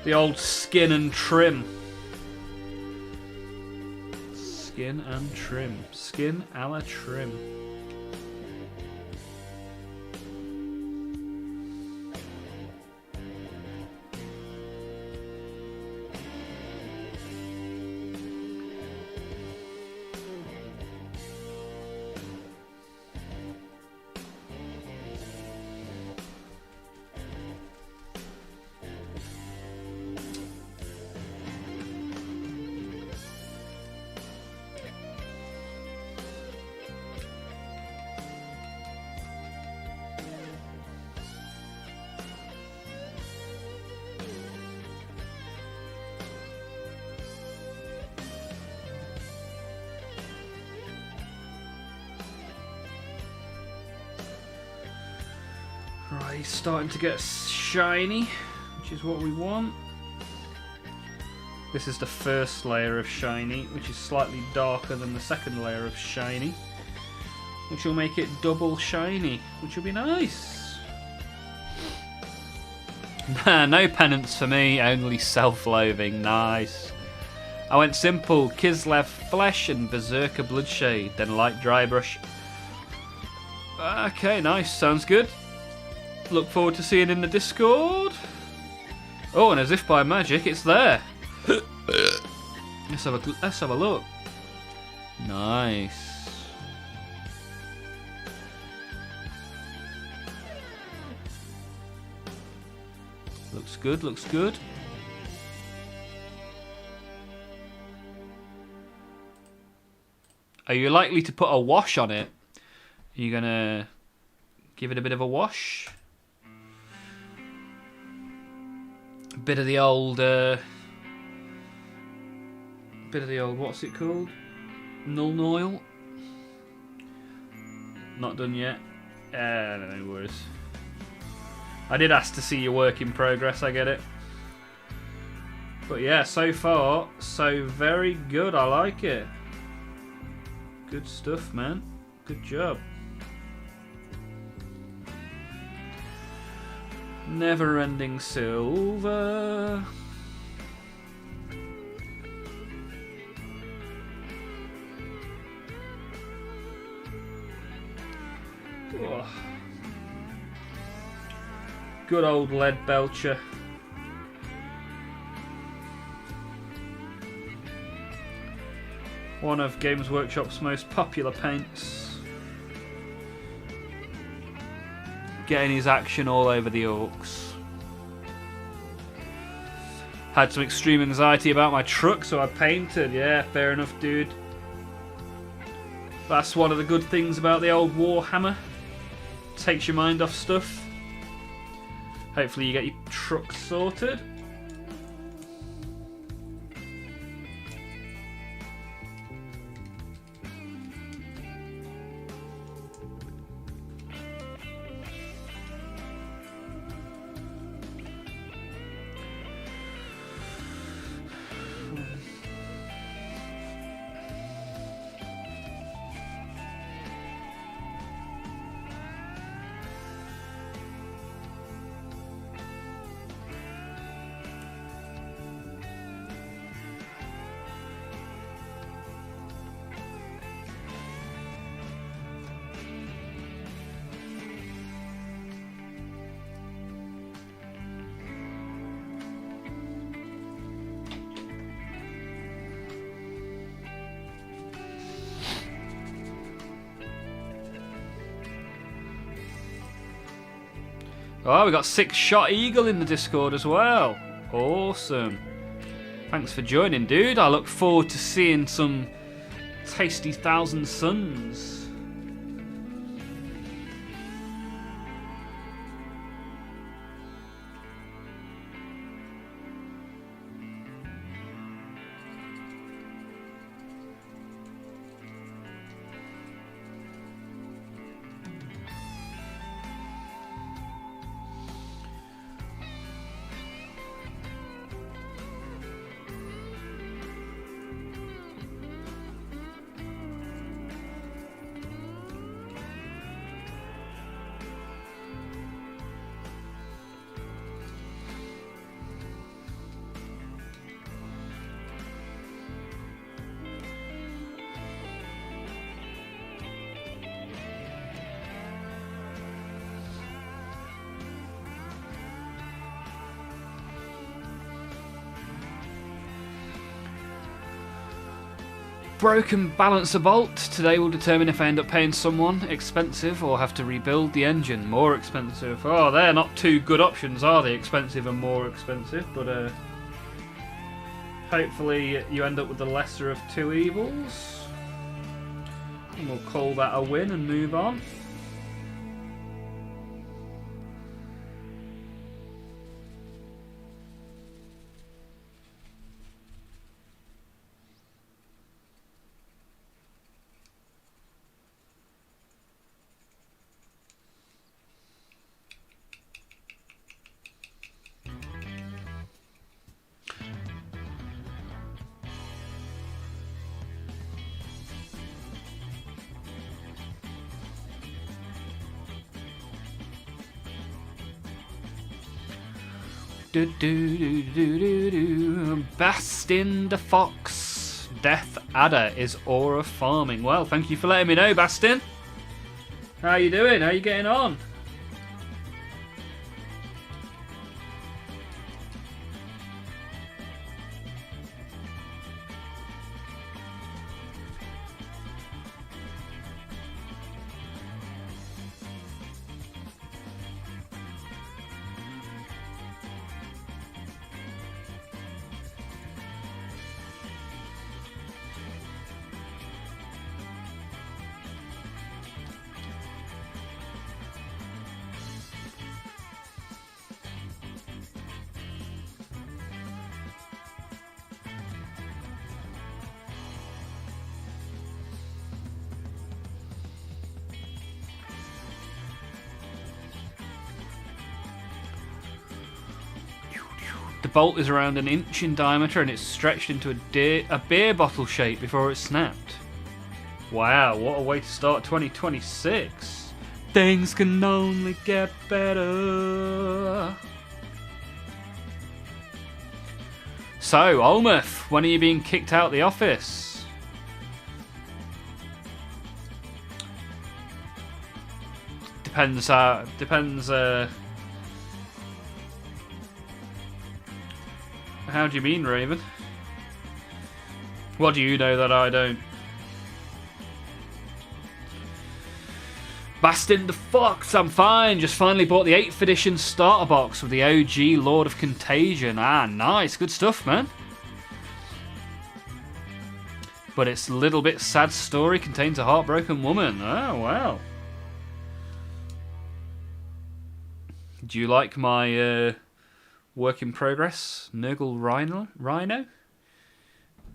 The old skin and trim. Skin and trim. Skin a la trim. Right, he's starting to get shiny, which is what we want. This is the first layer of shiny, which is slightly darker than the second layer of shiny, which will make it double shiny, which will be nice. No penance for me, only self-loathing. Nice. I went simple, Kislev Flesh and Berserker Bloodshade, then light dry brush. Okay, nice, sounds good. Look forward to seeing in the Discord. Oh, and as if by magic, it's there. Let's have a look. Nice. Looks good, looks good. Are you likely to put a wash on it? you gonna give it a bit of a wash? A bit of the old, what's it called? Null oil. Not done yet. No worries. I did ask to see your work in progress, I get it. But yeah, so far, so very good. I like it. Good stuff, man. Good job. Never ending silver. Oh. Good old lead belcher. One of Games Workshop's most popular paints. Getting his action all over the orcs. Had some extreme anxiety about my truck, so I painted. Yeah, fair enough, dude. That's one of the good things about the old Warhammer. Takes your mind off stuff. Hopefully you get your truck sorted. Oh, we got 6-shot eagle in the Discord as well. Awesome. Thanks for joining, dude. I look forward to seeing some tasty Thousand Suns. Broken balancer bolt. Today will determine if I end up paying someone expensive or have to rebuild the engine. More expensive. Oh, they're not two good options, are they? Expensive and more expensive. But hopefully you end up with the lesser of two evils. And we'll call that a win and move on. Bastin the Fox. Death Adder is aura farming. Well, thank you for letting me know, Bastin. How you doing? How you getting on? The bolt is around an inch in diameter and it's stretched into a beer bottle shape before it snapped. Wow, what a way to start 2026. Things can only get better. So, Olmouth, when are you being kicked out of the office? Depends, how do you mean, Raven? What do you know that I don't? Bastin the Fox, I'm fine. Just finally bought the 8th edition starter box with the OG Lord of Contagion. Ah, nice. Good stuff, man. But its little bit sad story contains a heartbroken woman. Oh, wow. Do you like my work in progress, Nurgle Rhino?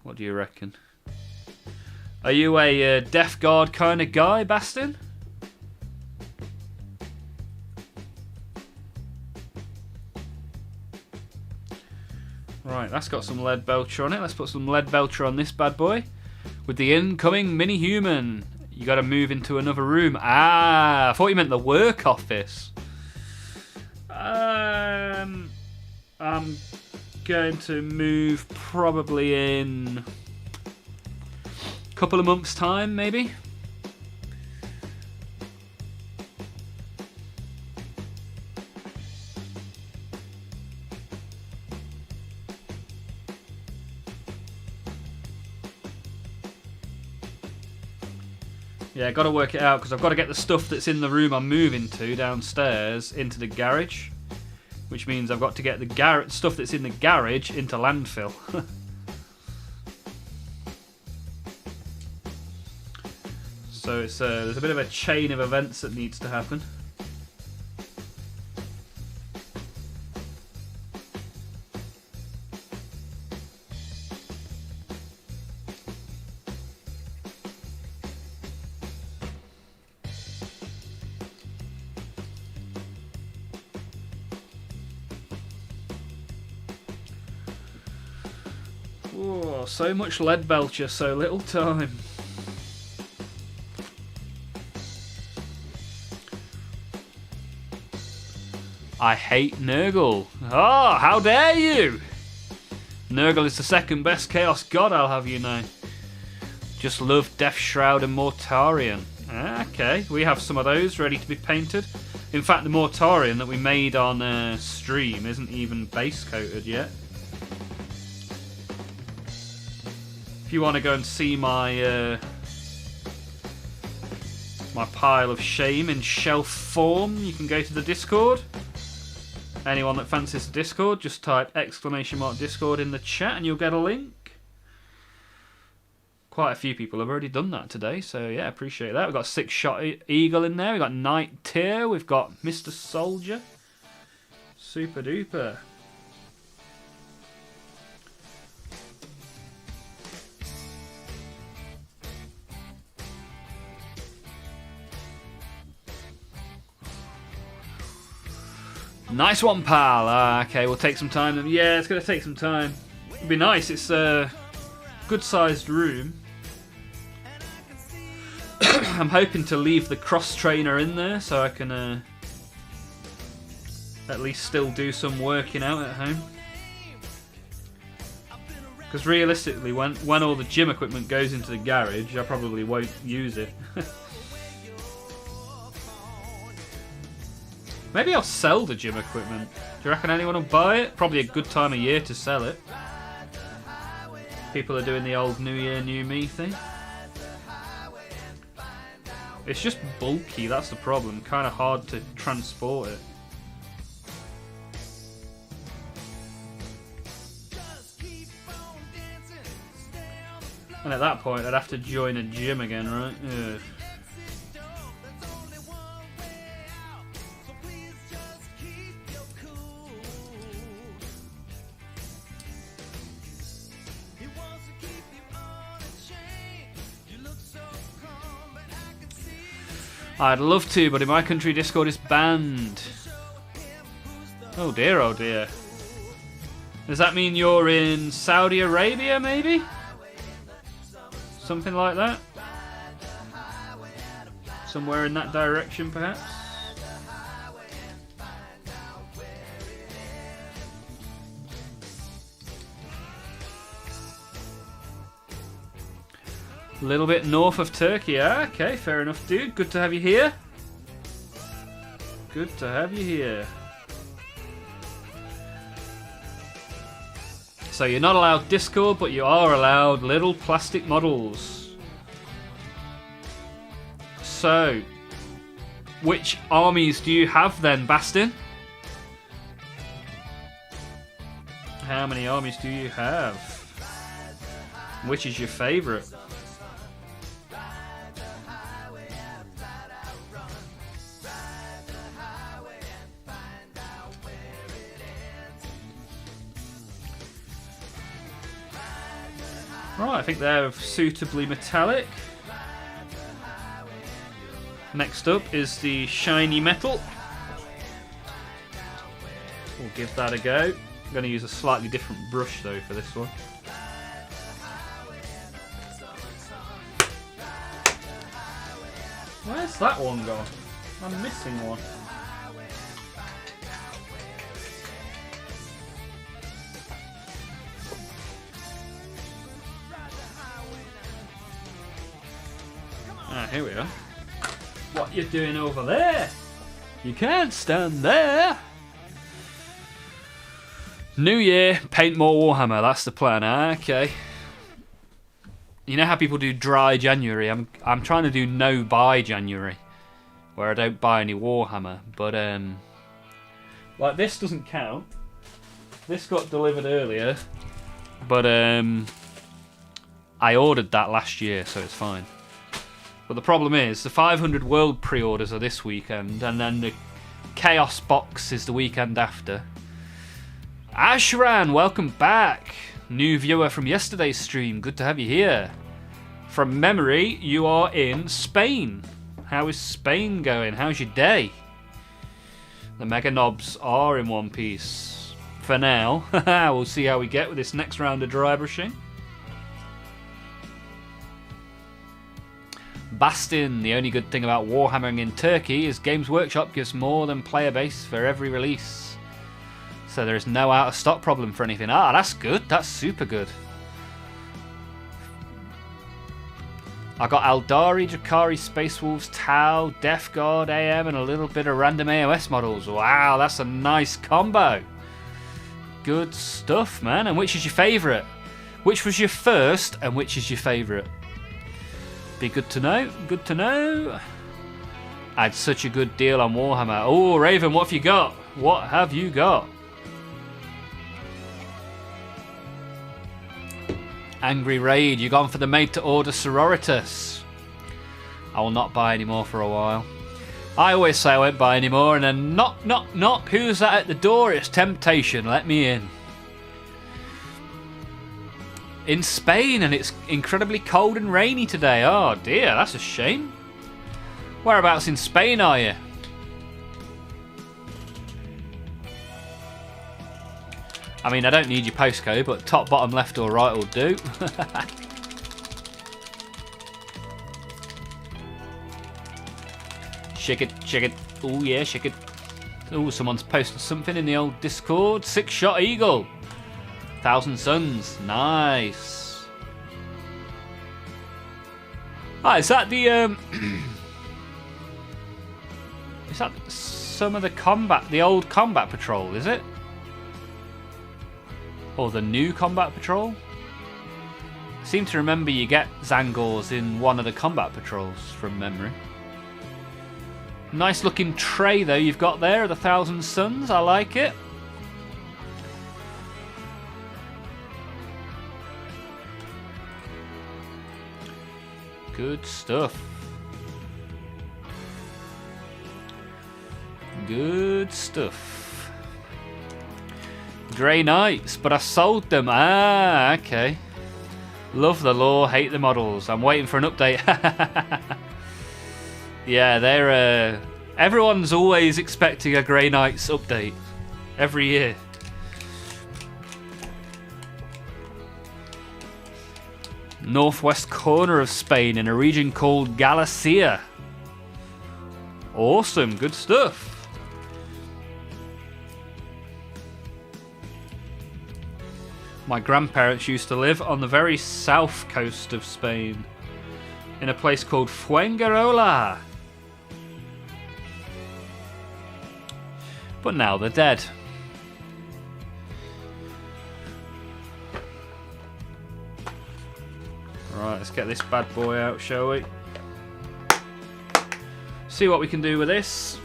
What do you reckon? Are you a Death Guard kind of guy, Bastin? Right, that's got some lead belcher on it. Let's put some lead belcher on this bad boy. With the incoming mini-human. You got to move into another room. Ah, I thought you meant the work office. I'm going to move probably in a couple of months' time, maybe. Yeah, got to work it out because I've got to get the stuff that's in the room I'm moving to downstairs into the garage, which means I've got to get the stuff that's in the garage into landfill. So it's there's a bit of a chain of events that needs to happen. Oh, so much lead belcher, so little time. I hate Nurgle. Oh, how dare you! Nurgle is the second best Chaos God, I'll have you know. Just love Death Shroud and Mortarion. Okay, we have some of those ready to be painted. In fact, the Mortarion that we made on stream isn't even base coated yet. If you want to go and see my my pile of shame in shelf form, you can go to the Discord. Anyone that fancies the Discord, just type !Discord in the chat and you'll get a link. Quite a few people have already done that today, so yeah, appreciate that. We've got 6-shot Eagle in there, we've got Knight Tier, we've got Mr. Soldier. Super duper. Nice one, pal. Okay, we'll take some time. Yeah, it's going to take some time. It'd be nice. It's a good-sized room. I'm hoping to leave the cross-trainer in there so I can at least still do some working out at home. Because realistically, when all the gym equipment goes into the garage, I probably won't use it. Maybe I'll sell the gym equipment. Do you reckon anyone will buy it? Probably a good time of year to sell it. People are doing the old New Year, New Me thing. It's just bulky, that's the problem. Kind of hard to transport it. And at that point, I'd have to join a gym again, right? Ugh. I'd love to, but in my country Discord is banned. Oh dear, oh dear. Does that mean you're in Saudi Arabia, maybe? Something like that? Somewhere in that direction, perhaps? A little bit north of Turkey. Ah, okay, fair enough, dude. Good to have you here. Good to have you here. So you're not allowed Discord, but you are allowed little plastic models. So, which armies do you have then, Bastin? How many armies do you have? Which is your favourite? Right, I think they're suitably metallic. Next up is the shiny metal. We'll give that a go. I'm going to use a slightly different brush though for this one. Where's that one gone? I'm missing one. Ah, here we are. What you doing over there? You can't stand there. New year, paint more Warhammer. That's the plan. Okay. You know how people do dry January? I'm trying to do no buy January, where I don't buy any Warhammer. But like this doesn't count. This got delivered earlier, but I ordered that last year, so it's fine. But the problem is, the 500 World pre-orders are this weekend, and then the Chaos box is the weekend after. Ashran, welcome back. New viewer from yesterday's stream. Good to have you here. From memory, you are in Spain. How is Spain going? How's your day? The Mega Knobs are in one piece. For now. We'll see how we get with this next round of dry brushing. Bastin, the only good thing about Warhammering in Turkey is Games Workshop gives more than player base for every release. So there is no out of stock problem for anything. Ah, that's good. That's super good. I got Aldari, Drakari, Space Wolves, Tau, Death Guard, AM, and a little bit of random AOS models. Wow, that's a nice combo. Good stuff, man. And which is your favourite? Which was your first, and which is your favourite? Be good to know. Good to know. I had such a good deal on Warhammer. Oh, Raven, what have you got? What have you got? Angry Raid, you gone for the made-to-order Sororitas. I will not buy any more for a while. I always say I won't buy any more, and then knock, knock, knock. Who's that at the door? It's Temptation. Let me in. In Spain, and it's incredibly cold and rainy today. Oh dear, that's a shame. Whereabouts in Spain are you? I mean, I don't need your postcode, but top, bottom, left or right will do. Shake it, shake it. Oh yeah, shake it. Oh, someone's posted something in the old Discord. 6-shot eagle. 1,000 Suns. Nice. Ah, is that the is that some of the combat, the old combat patrol, is it? Or the new combat patrol? I seem to remember you get Zangors in one of the combat patrols from memory. Nice looking tray though you've got there of the 1,000 Suns. I like it. Good stuff. Good stuff. Grey Knights, but I sold them. Ah, okay. Love the lore, hate the models. I'm waiting for an update. Yeah, they're... everyone's always expecting a Grey Knights update. Every year. northwest corner of Spain in a region called Galicia. Awesome, good stuff. My grandparents used to live on the very south coast of Spain, in a place called Fuengirola. But now they're dead. Right, let's get this bad boy out, shall we? See what we can do with this.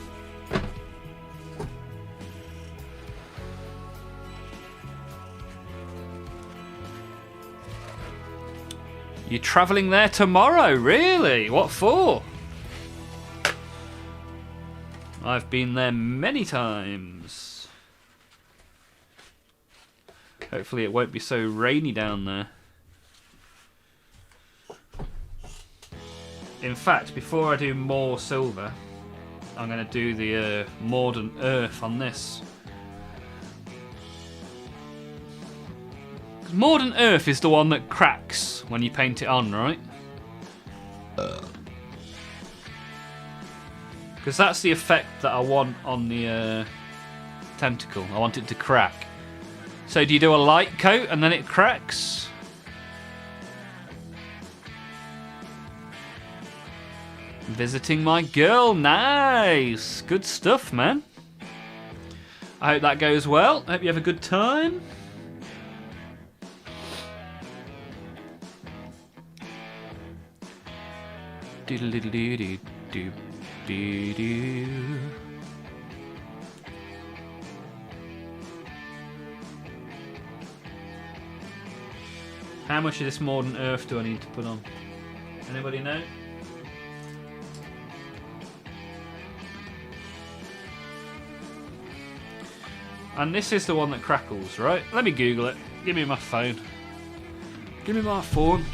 You're travelling there tomorrow, really? What for? I've been there many times. Hopefully it won't be so rainy down there. In fact, before I do more silver, I'm going to do the Mordant Earth on this. Mordant Earth is the one that cracks when you paint it on, right? Because that's the effect that I want on the tentacle. I want it to crack. So do you do a light coat and then it cracks? Visiting my girl, nice! Good stuff, man. I hope that goes well. I hope you have a good time. How much of this Mordant Earth do I need to put on? Anybody know? And this is the one that crackles, right? Let me Google it. Give me my phone. Give me my phone.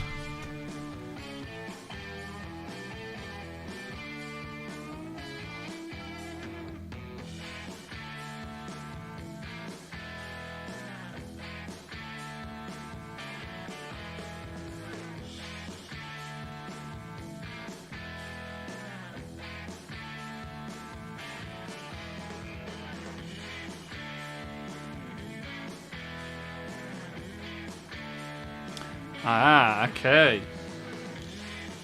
Ah, okay.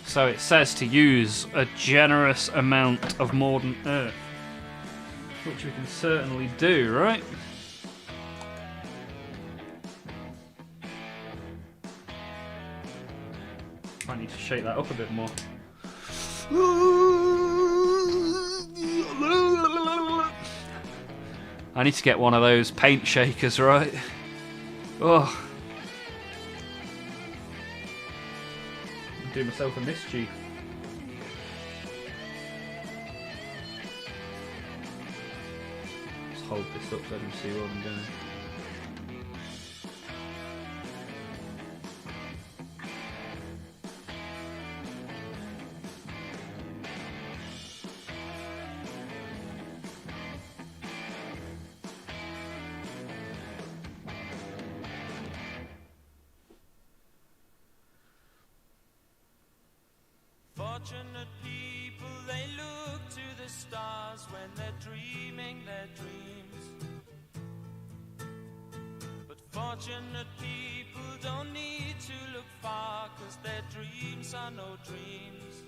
So it says to use a generous amount of Mordant Earth, which we can certainly do, right? Might need to shake that up a bit more. I need to get one of those paint shakers, right? Oh. Do myself a mischief. Let's hold this up so I can see where I'm going. Fortunate people, they look to the stars when they're dreaming their dreams. But fortunate people don't need to look far, 'cause their dreams are no dreams.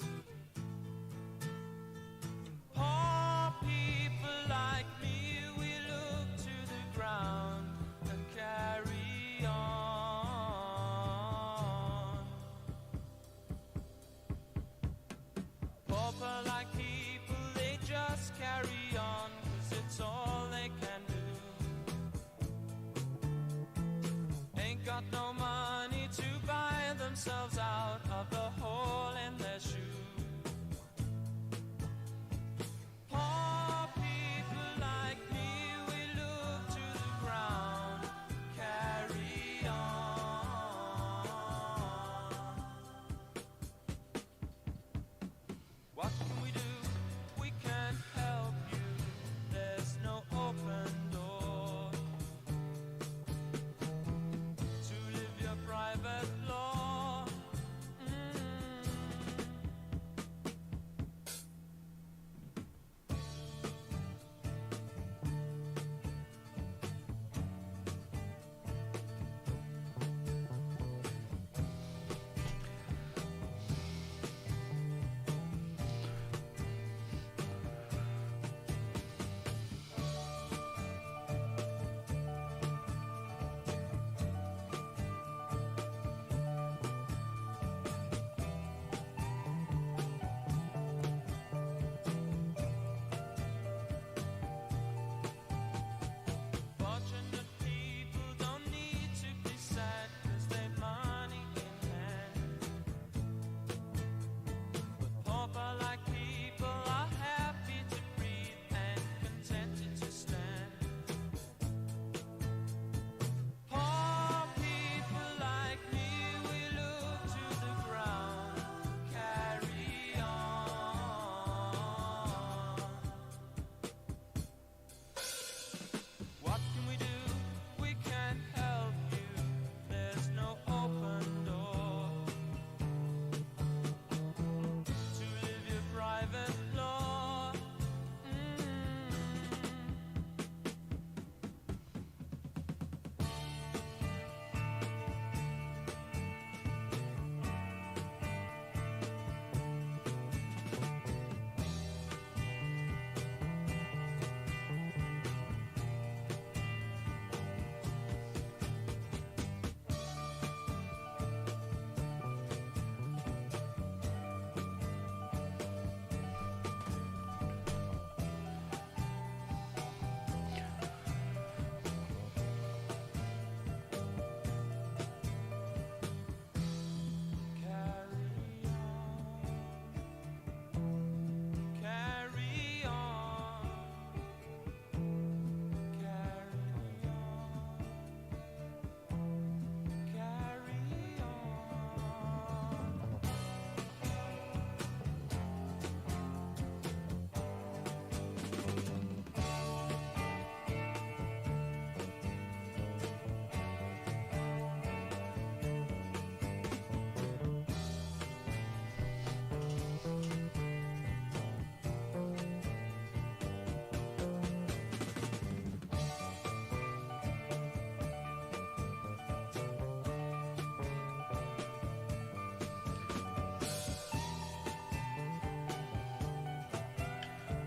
Poor people like me, we look to the ground and carry on. Pauper-like people, they just carry on, 'cause it's all they can do. Ain't got no money to buy themselves out of the hole in their shoe.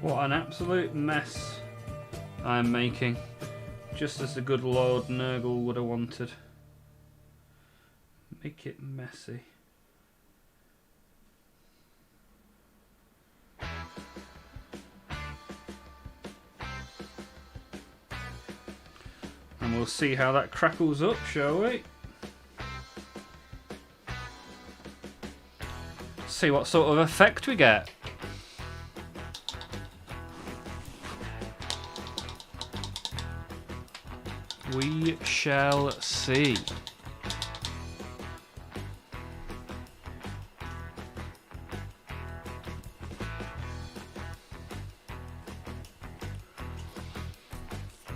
What an absolute mess I'm making. Just as the good Lord Nurgle would have wanted. Make it messy. And we'll see how that crackles up, shall we? See what sort of effect we get. We shall see.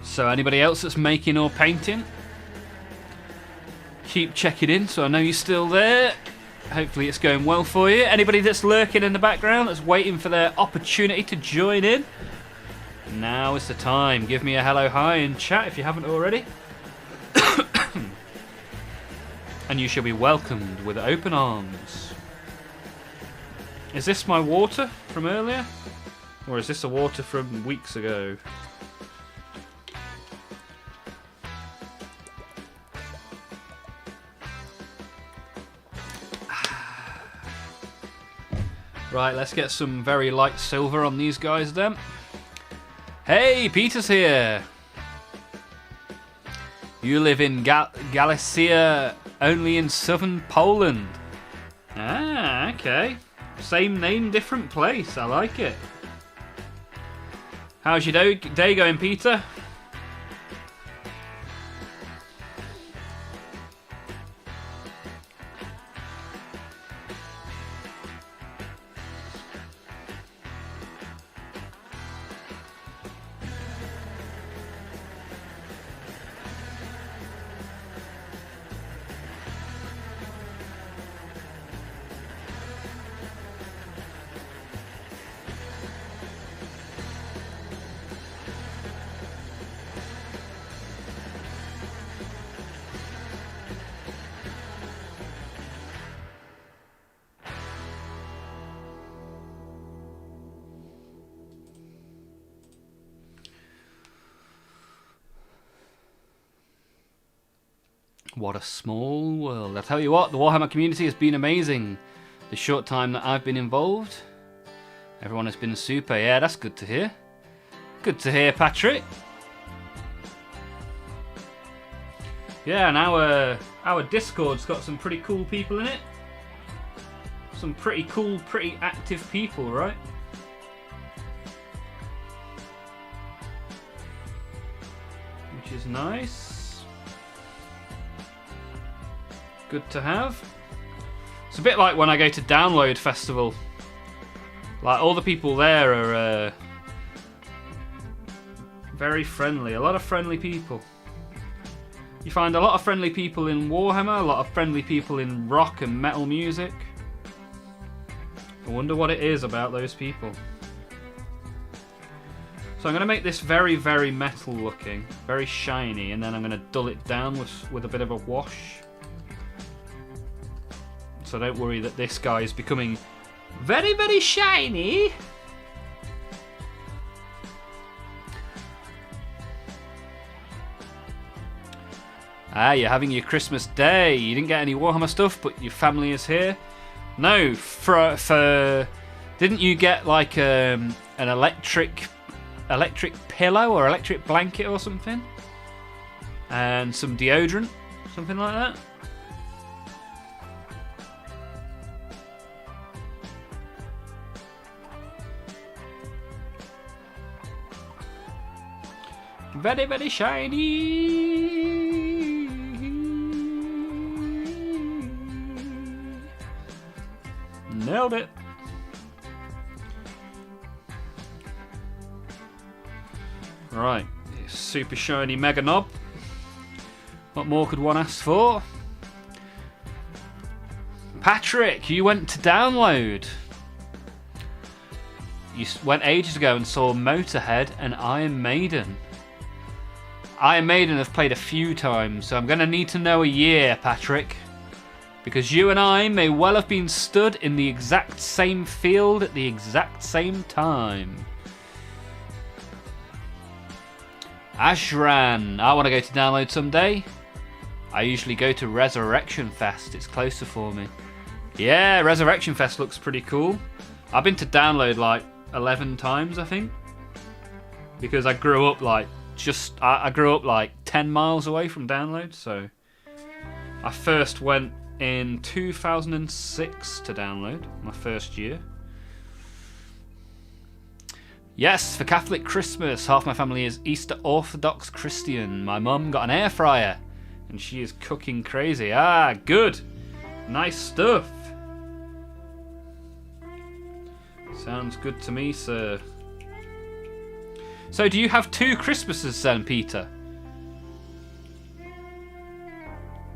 So anybody else that's making or painting, keep checking in so I know you're still there. Hopefully it's going well for you. Anybody that's lurking in the background that's waiting for their opportunity to join in, now is the time. Give me a hello, hi in chat if you haven't already. And you shall be welcomed with open arms. Is this my water from earlier? Or is this a water from weeks ago? Right, let's get some very light silver on these guys then. Hey, Peter's here. You live in Galicia, only in southern Poland. Ah, okay. Same name, different place. I like it. How's your day going, Peter? What a small world. I tell you what, the Warhammer community has been amazing. The short time that I've been involved, everyone has been super. Yeah, that's good to hear. Good to hear, Patrick. Yeah, and our Discord's got some pretty cool people in it. Some pretty cool, pretty active people, right? Which is nice. Good to have. It's a bit like when I go to Download Festival. Like, all the people there are very friendly. A lot of friendly people. You find a lot of friendly people in Warhammer, a lot of friendly people in rock and metal music. I wonder what it is about those people. So I'm going to make this very, very metal looking, very shiny, and then I'm going to dull it down with a bit of a wash. So don't worry that this guy is becoming very, very shiny. Ah, you're having your Christmas day. You didn't get any Warhammer stuff, but your family is here. No, for didn't you get like an electric pillow or electric blanket or something? And some deodorant, something like that? Very, very shiny. Nailed it. Right, super shiny mega knob. What more could one ask for? Patrick, you went to Download. You went ages ago and saw Motorhead and Iron Maiden. Iron Maiden have played a few times, so I'm going to need to know a year, Patrick. Because you and I may well have been stood in the exact same field at the exact same time. Ashran, I want to go to download someday. I usually go to Resurrection Fest. It's closer for me. Yeah, Resurrection Fest looks pretty cool. I've been to download like 11 times, I think. Because I grew up like I grew up like 10 miles away from download, so I first went in 2006 to download, my first year. Yes, for Catholic Christmas, half my family is Easter Orthodox Christian. My mum got an air fryer and she is cooking crazy. Ah, good. Nice stuff. Sounds good to me, sir. So do you have 2 Christmases then, Peter?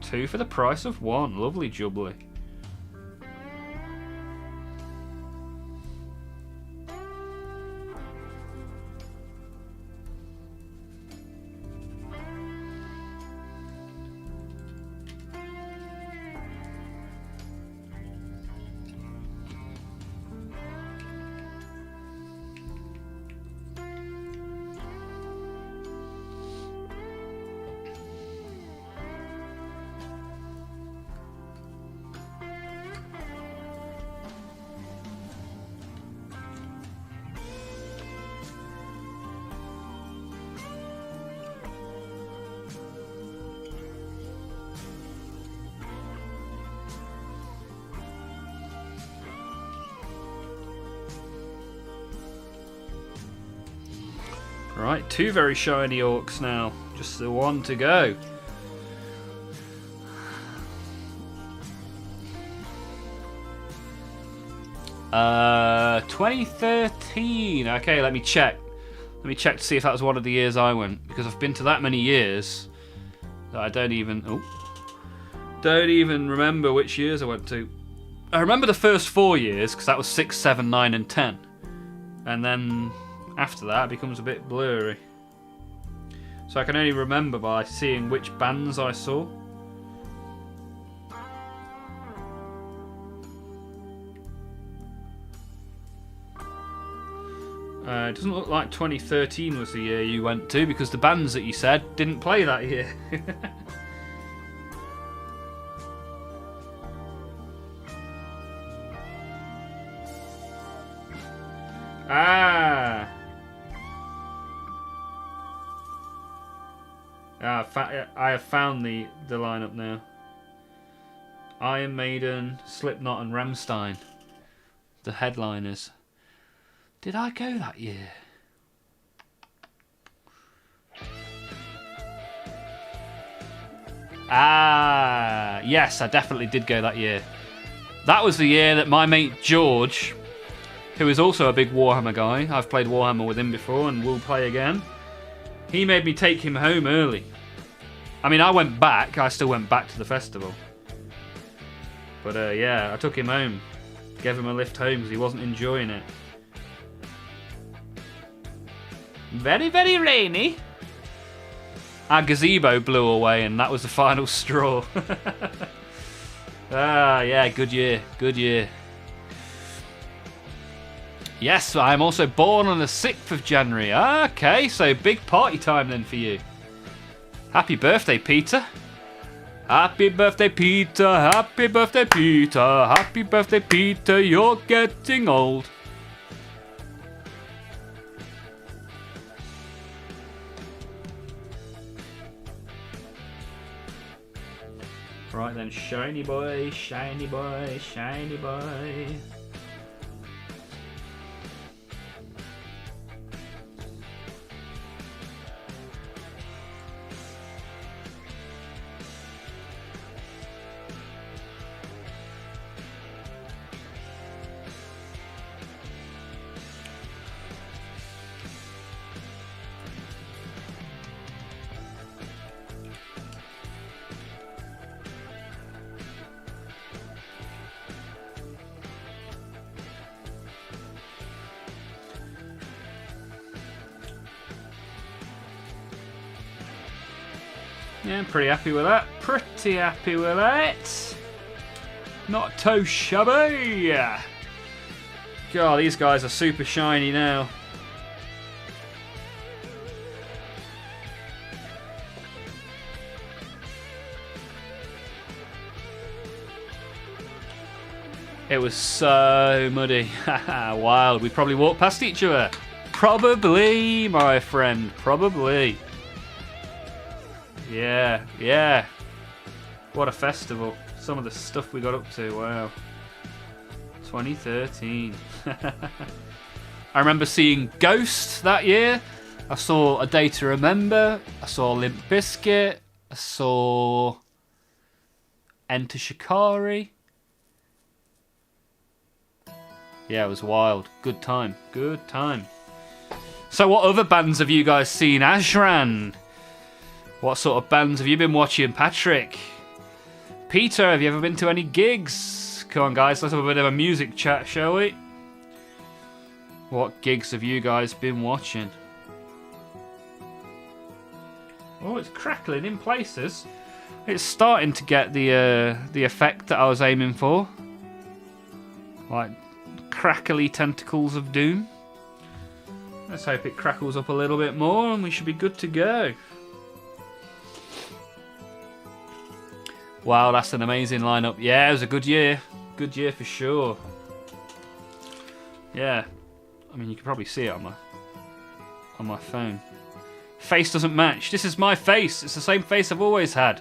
2 for the price of 1. Lovely jubbly. Right, 2 very shiny orcs now. Just the 1 to go. Uh, 2013. Okay, let me check. Let me check to see if that was one of the years I went, because I've been to that many years that I don't even remember which years I went to. I remember the first 4 years because that was 6, 7, 9, and 10, and then after that it becomes a bit blurry. So I can only remember by seeing which bands I saw. It doesn't look like 2013 was the year you went to, because the bands that you said didn't play that year. I have found the lineup now. Iron Maiden, Slipknot and Rammstein, the headliners. Did I go that year? Yes, I definitely did go that year. That was the year that my mate George, who is also a big Warhammer guy, I've played Warhammer with him before and will play again, he made me take him home early. I mean, I still went back to the festival. But yeah, I took him home, gave him a lift home because he wasn't enjoying it. Very, very rainy. Our gazebo blew away and that was the final straw. Yeah, good year, good year. Yes, I'm also born on the 6th of January. Okay, so big party time then for you. Happy birthday, Peter. Happy birthday, Peter. Happy birthday, Peter. Happy birthday, Peter. You're getting old. Right then, shiny boy, shiny boy, shiny boy. Yeah, I'm pretty happy with that. Pretty happy with that. Not too shabby. God, these guys are super shiny now. It was so muddy. Wild. We probably walked past each other. Probably, my friend. Probably. Yeah, yeah. What a festival. Some of the stuff we got up to. Wow. 2013. I remember seeing Ghost that year. I saw A Day to Remember. I saw Limp Bizkit. I saw Enter Shikari. Yeah, it was wild. Good time. Good time. So what other bands have you guys seen? Ashran. What sort of bands have you been watching? Patrick. Peter, have you ever been to any gigs? Come on, guys. Let's have a bit of a music chat, shall we? What gigs have you guys been watching? Oh, it's crackling in places. It's starting to get the effect that I was aiming for. Like crackly tentacles of doom. Let's hope it crackles up a little bit more and we should be good to go. Wow, that's an amazing lineup. Yeah, it was a good year. Good year for sure. Yeah. I mean, you can probably see it on my phone. Face doesn't match. This is my face. It's the same face I've always had.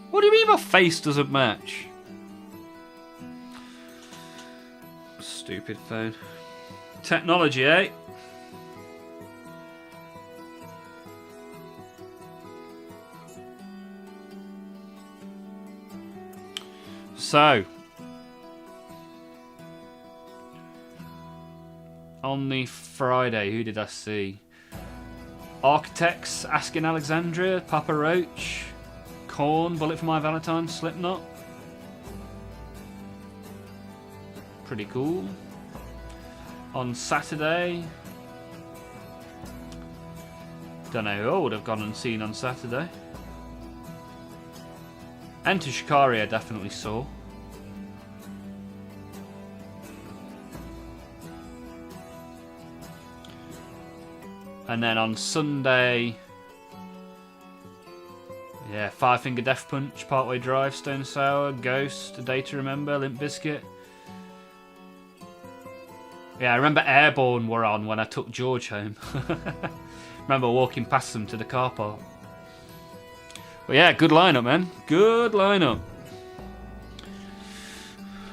What do you mean my face doesn't match? Stupid phone. Technology, eh? So, on the Friday, who did I see? Architects, Asking Alexandria, Papa Roach, Korn, Bullet for My Valentine, Slipknot. Pretty cool. On Saturday, don't know who I would have gone and seen on Saturday. Enter Shikari I definitely saw. And then on Sunday, yeah, Five Finger Death Punch, Partway Drive, Stone Sour, Ghost, A Day to Remember, Limp Bizkit. Yeah, I remember Airborne were on when I took George home. Remember walking past them to the car park. But yeah, good lineup, man. Good lineup.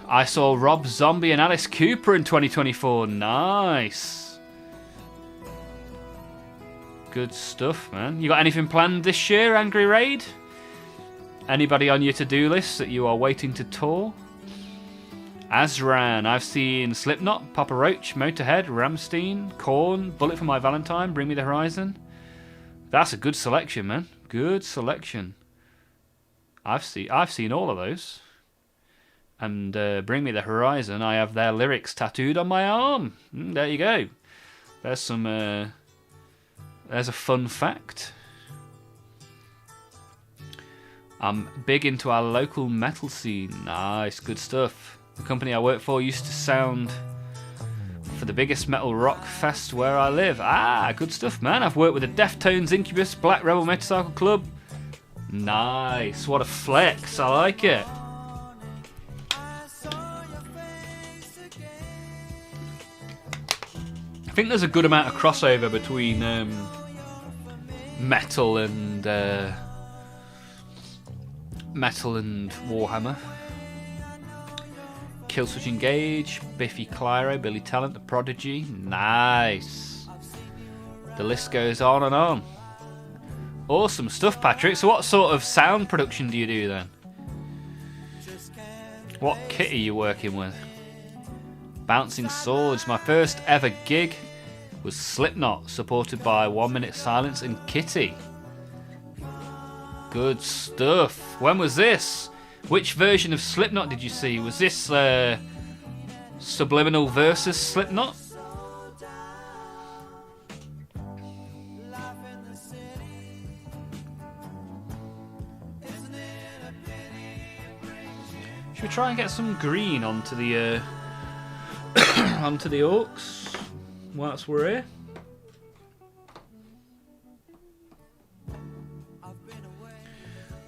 I saw Rob Zombie and Alice Cooper in 2024. Nice. Good stuff, man. You got anything planned this year, Angry Raid? Anybody on your to-do list that you are waiting to tour? Azran. I've seen Slipknot, Papa Roach, Motorhead, Rammstein, Korn, Bullet for My Valentine, Bring Me the Horizon. That's a good selection, man. Good selection. I've seen all of those. And Bring Me the Horizon, I have their lyrics tattooed on my arm. There you go. There's some. There's a fun fact. I'm big into our local metal scene. Nice, good stuff. The company I work for used to sound for the biggest metal rock fest where I live. Ah, good stuff, man. I've worked with the Deftones, Incubus, Black Rebel Motorcycle Club. Nice, what a flex. I like it. I think there's a good amount of crossover between metal and Warhammer. Killswitch Engage, Biffy Clyro, Billy Talent, The Prodigy. Nice. The list goes on and on. Awesome stuff, Patrick. So what sort of sound production do you do then? What kit are you working with? Bouncing Swords. My first ever gig was Slipknot, supported by 1 Minute Silence and Kitty. Good stuff. When was this? Which version of Slipknot did you see? Was this Subliminal versus Slipknot? Should we try and get some green onto the onto the orcs whilst we're here?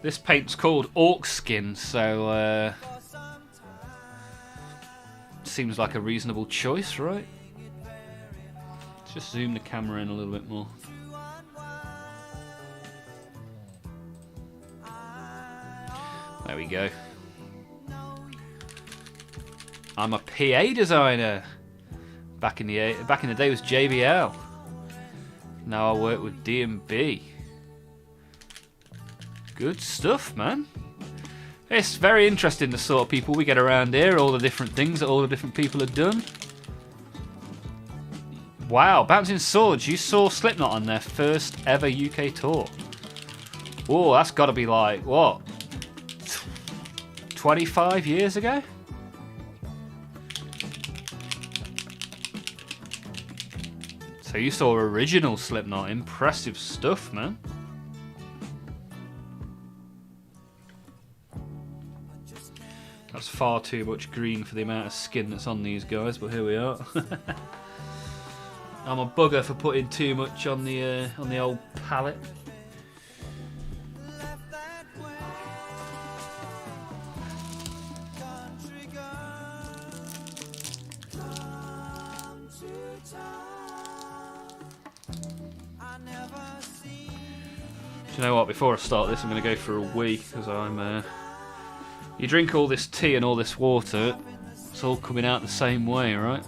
This paint's called Orc Skin, so seems like a reasonable choice, right? Let's just zoom the camera in a little bit more. There we go. I'm a PA designer. Back in the day it was JBL. Now I work with D&B. Good stuff, man. It's very interesting the sort of people we get around here, all the different things that all the different people have done. Wow, Bouncing Swords, you saw Slipknot on their first ever UK tour. Oh, that's got to be like, what? 25 years ago? So you saw original Slipknot. Impressive stuff, man. That's far too much green for the amount of skin that's on these guys, but here we are. I'm a bugger for putting too much on the old palette. Do you know what? Before I start this, I'm going to go for a wee because I'm. You drink all this tea and all this water, it's all coming out the same way, right?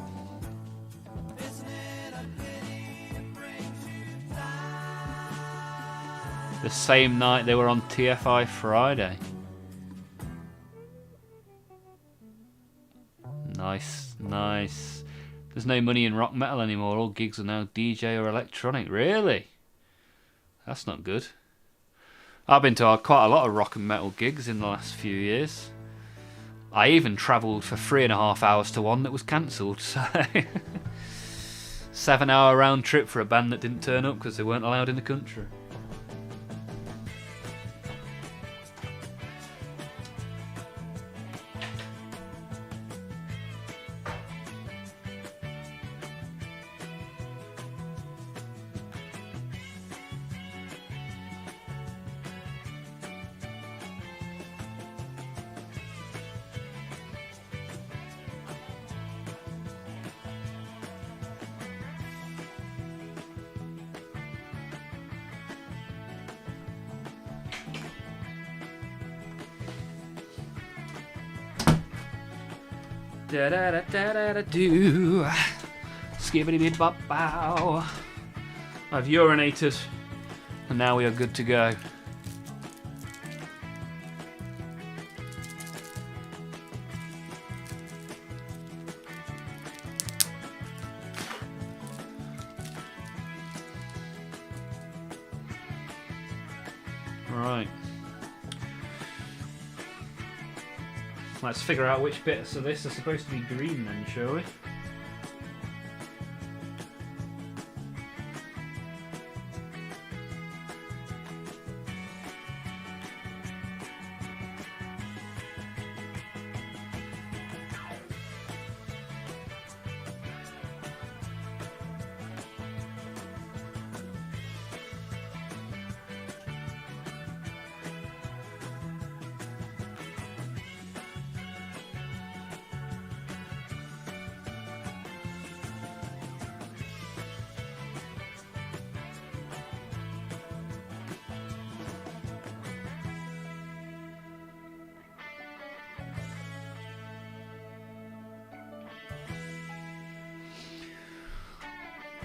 The same night they were on TFI Friday. Nice, nice. There's no money in rock metal anymore. All gigs are now DJ or electronic. Really? That's not good. I've been to quite a lot of rock and metal gigs in the last few years. I even travelled for 3.5 hours to one that was cancelled. So 7-hour round trip for a band that didn't turn up because they weren't allowed in the country. Da da da da da da do. Skibbity bid bop bow. I've urinated, and now we are good to go. Right. Let's figure out which bits of this are supposed to be green then, shall we?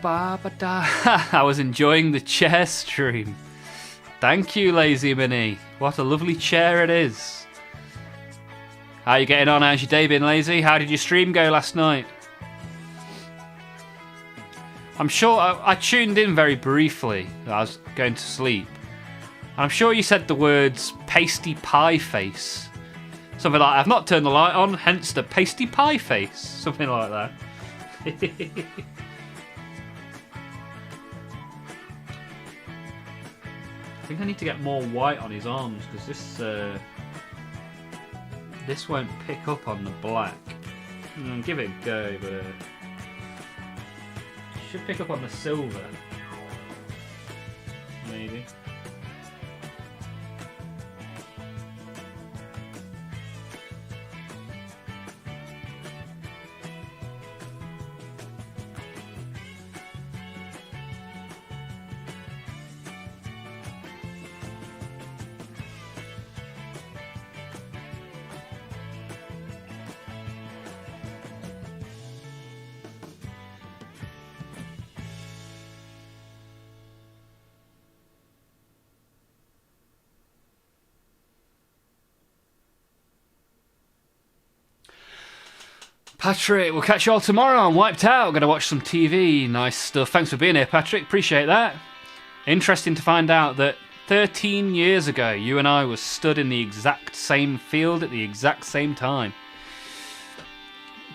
Ba-ba-da. I was enjoying the chair stream. Thank you, Lazy Mini. What a lovely chair it is. How are you getting on? How's your day been, Lazy? How did your stream go last night? I'm sure I tuned in very briefly. I was going to sleep. I'm sure you said the words pasty pie face. Something like, I've not turned the light on, hence the pasty pie face. Something like that. I think I need to get more white on his arms because this won't pick up on the black. Give it a go, but it should pick up on the silver. Maybe. Patrick, we'll catch you all tomorrow. I'm wiped out. Gonna watch some TV. Nice stuff. Thanks for being here, Patrick. Appreciate that. Interesting to find out that 13 years ago, you and I were stood in the exact same field at the exact same time.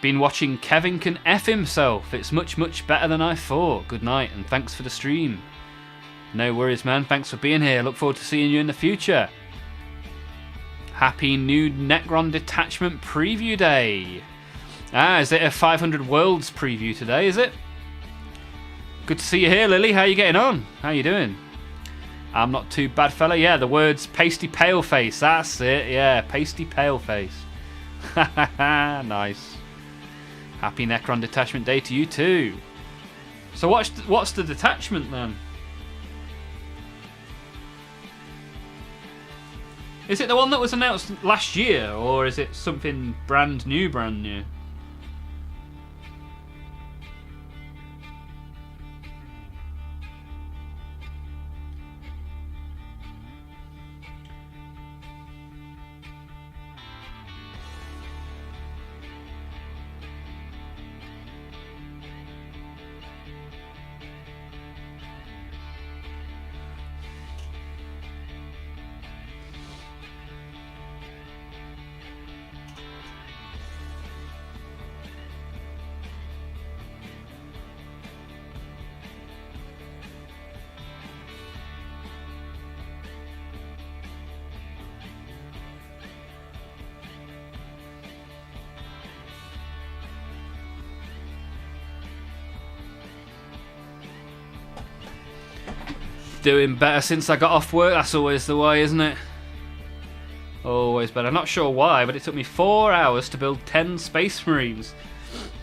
Been watching Kevin Can F himself. It's much, much better than I thought. Good night, and thanks for the stream. No worries, man. Thanks for being here. Look forward to seeing you in the future. Happy new Necron Detachment Preview Day. Is it a 500 Worlds preview today, is it? Good to see you here, Lily. How you getting on? How you doing? I'm not too bad, fella. Yeah, the words pasty pale face. That's it. Yeah, pasty pale face. Nice. Happy Necron Detachment Day to you too. So what's the detachment then? Is it the one that was announced last year, or is it something brand new, brand new? Doing better since I got off work. That's always the way, isn't it? Always better. I'm not sure why, but it took me 4 hours to build 10 Space Marines.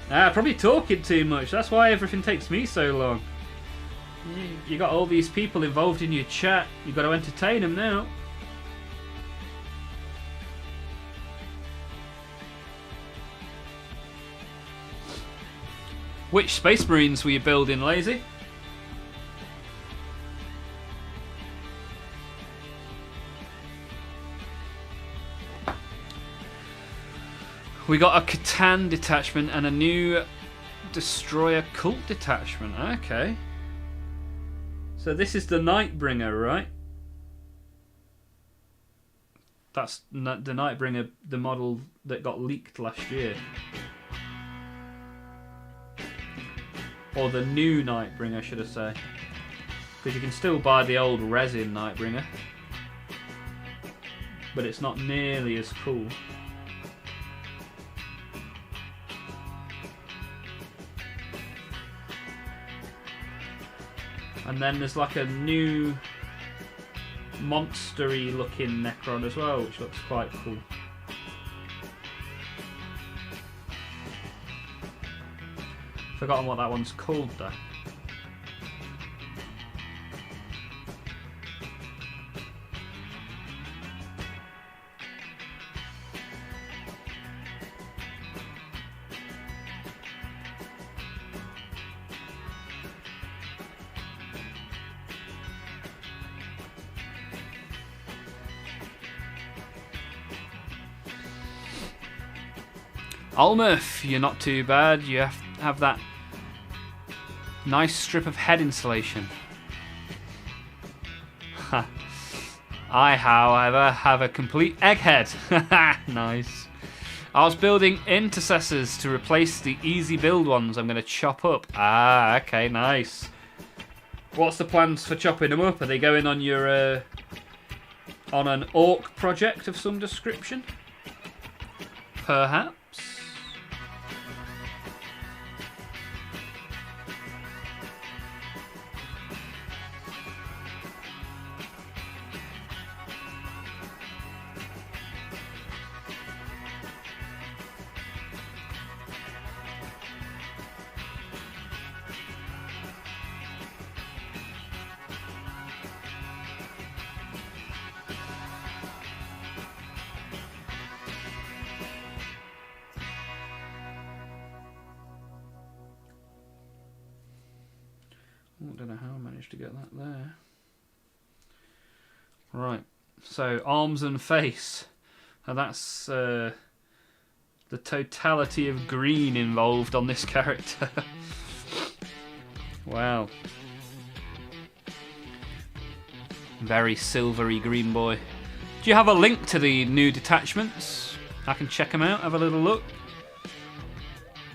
Probably talking too much. That's why everything takes me so long. You got all these people involved in your chat. You've got to entertain them now. Which Space Marines were you building, Lazy? We got a Catan detachment and a new Destroyer Cult detachment. Okay. So this is the Nightbringer, right? That's the Nightbringer, the model that got leaked last year. Or the new Nightbringer, should I say. Because you can still buy the old resin Nightbringer. But it's not nearly as cool. And then there's like a new monstery looking Necron as well, which looks quite cool. Forgotten what that one's called though. Almuth, you're not too bad. You have that nice strip of head insulation. I, however, have a complete egghead. Nice. I was building intercessors to replace the easy build ones I'm going to chop up. Okay, nice. What's the plans for chopping them up? Are they going on your on an orc project of some description? Perhaps. I don't know how I managed to get that there. Right, so arms and face. And that's the totality of green involved on this character. Wow. Very silvery green boy. Do you have a link to the new detachments? I can check them out, have a little look.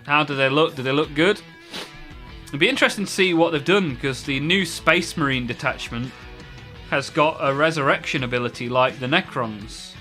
How do they look? Do they look good? It'd be interesting to see what they've done, because the new Space Marine detachment has got a resurrection ability like the Necrons.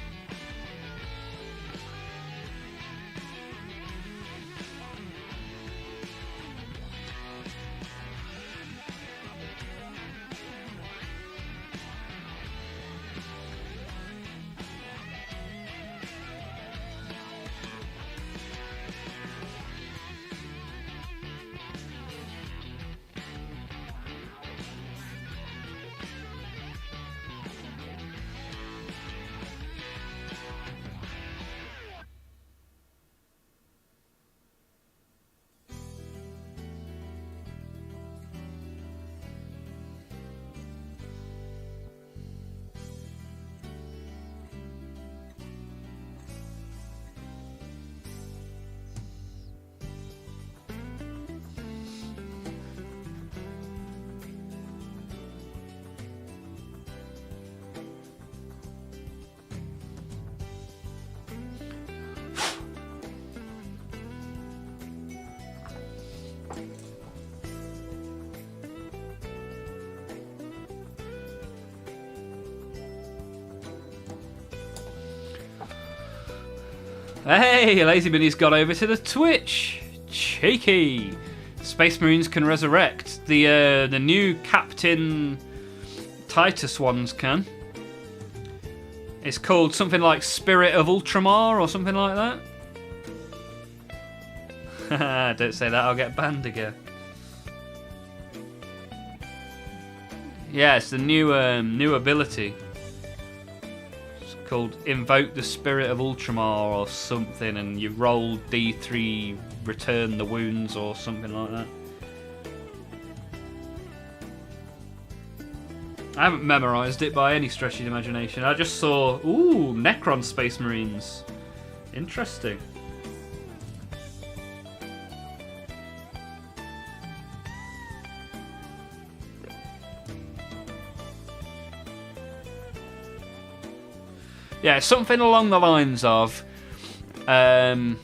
Hey, Lazy Minnie's got over to the Twitch. Cheeky. Space Marines can resurrect. The new Captain Titus ones can. It's called something like Spirit of Ultramar or something like that. Don't say that, I'll get banned again. Yeah, it's the new ability. Called Invoke the Spirit of Ultramar or something, and you roll D3, return the wounds or something like that. I haven't memorised it by any stretch of the imagination. I just saw, ooh, Necron Space Marines. Interesting. Yeah, something along the lines of, if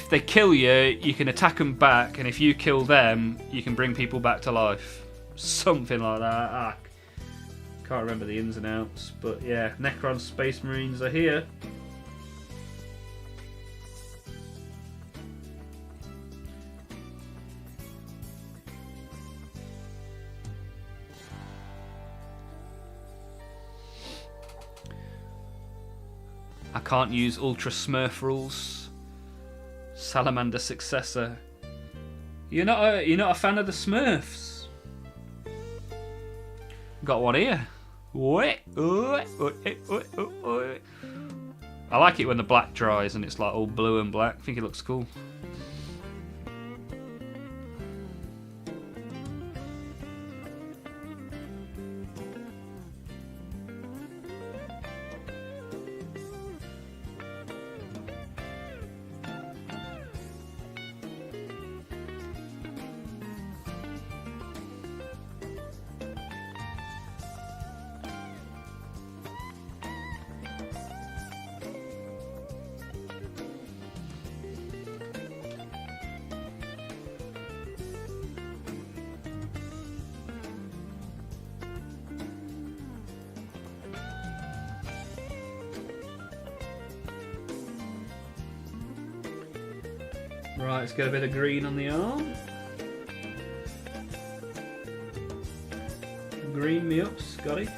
they kill you, you can attack them back, and if you kill them, you can bring people back to life. Something like that. I can't remember the ins and outs, but yeah, Necron Space Marines are here. I can't use Ultra Smurf rules. Salamander successor. You're not a fan of the Smurfs. Got one here. I like it when the black dries and it's like all blue and black. I think it looks cool. Right, let's get a bit of green on the arm. Green me up, Scotty.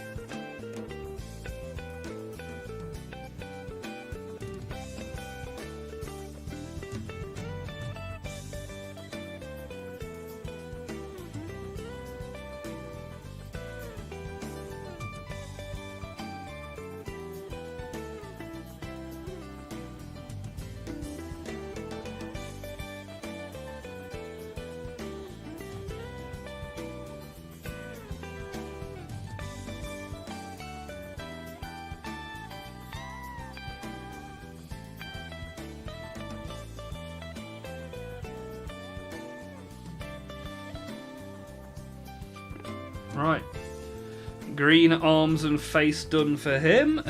Green arms and face done for him.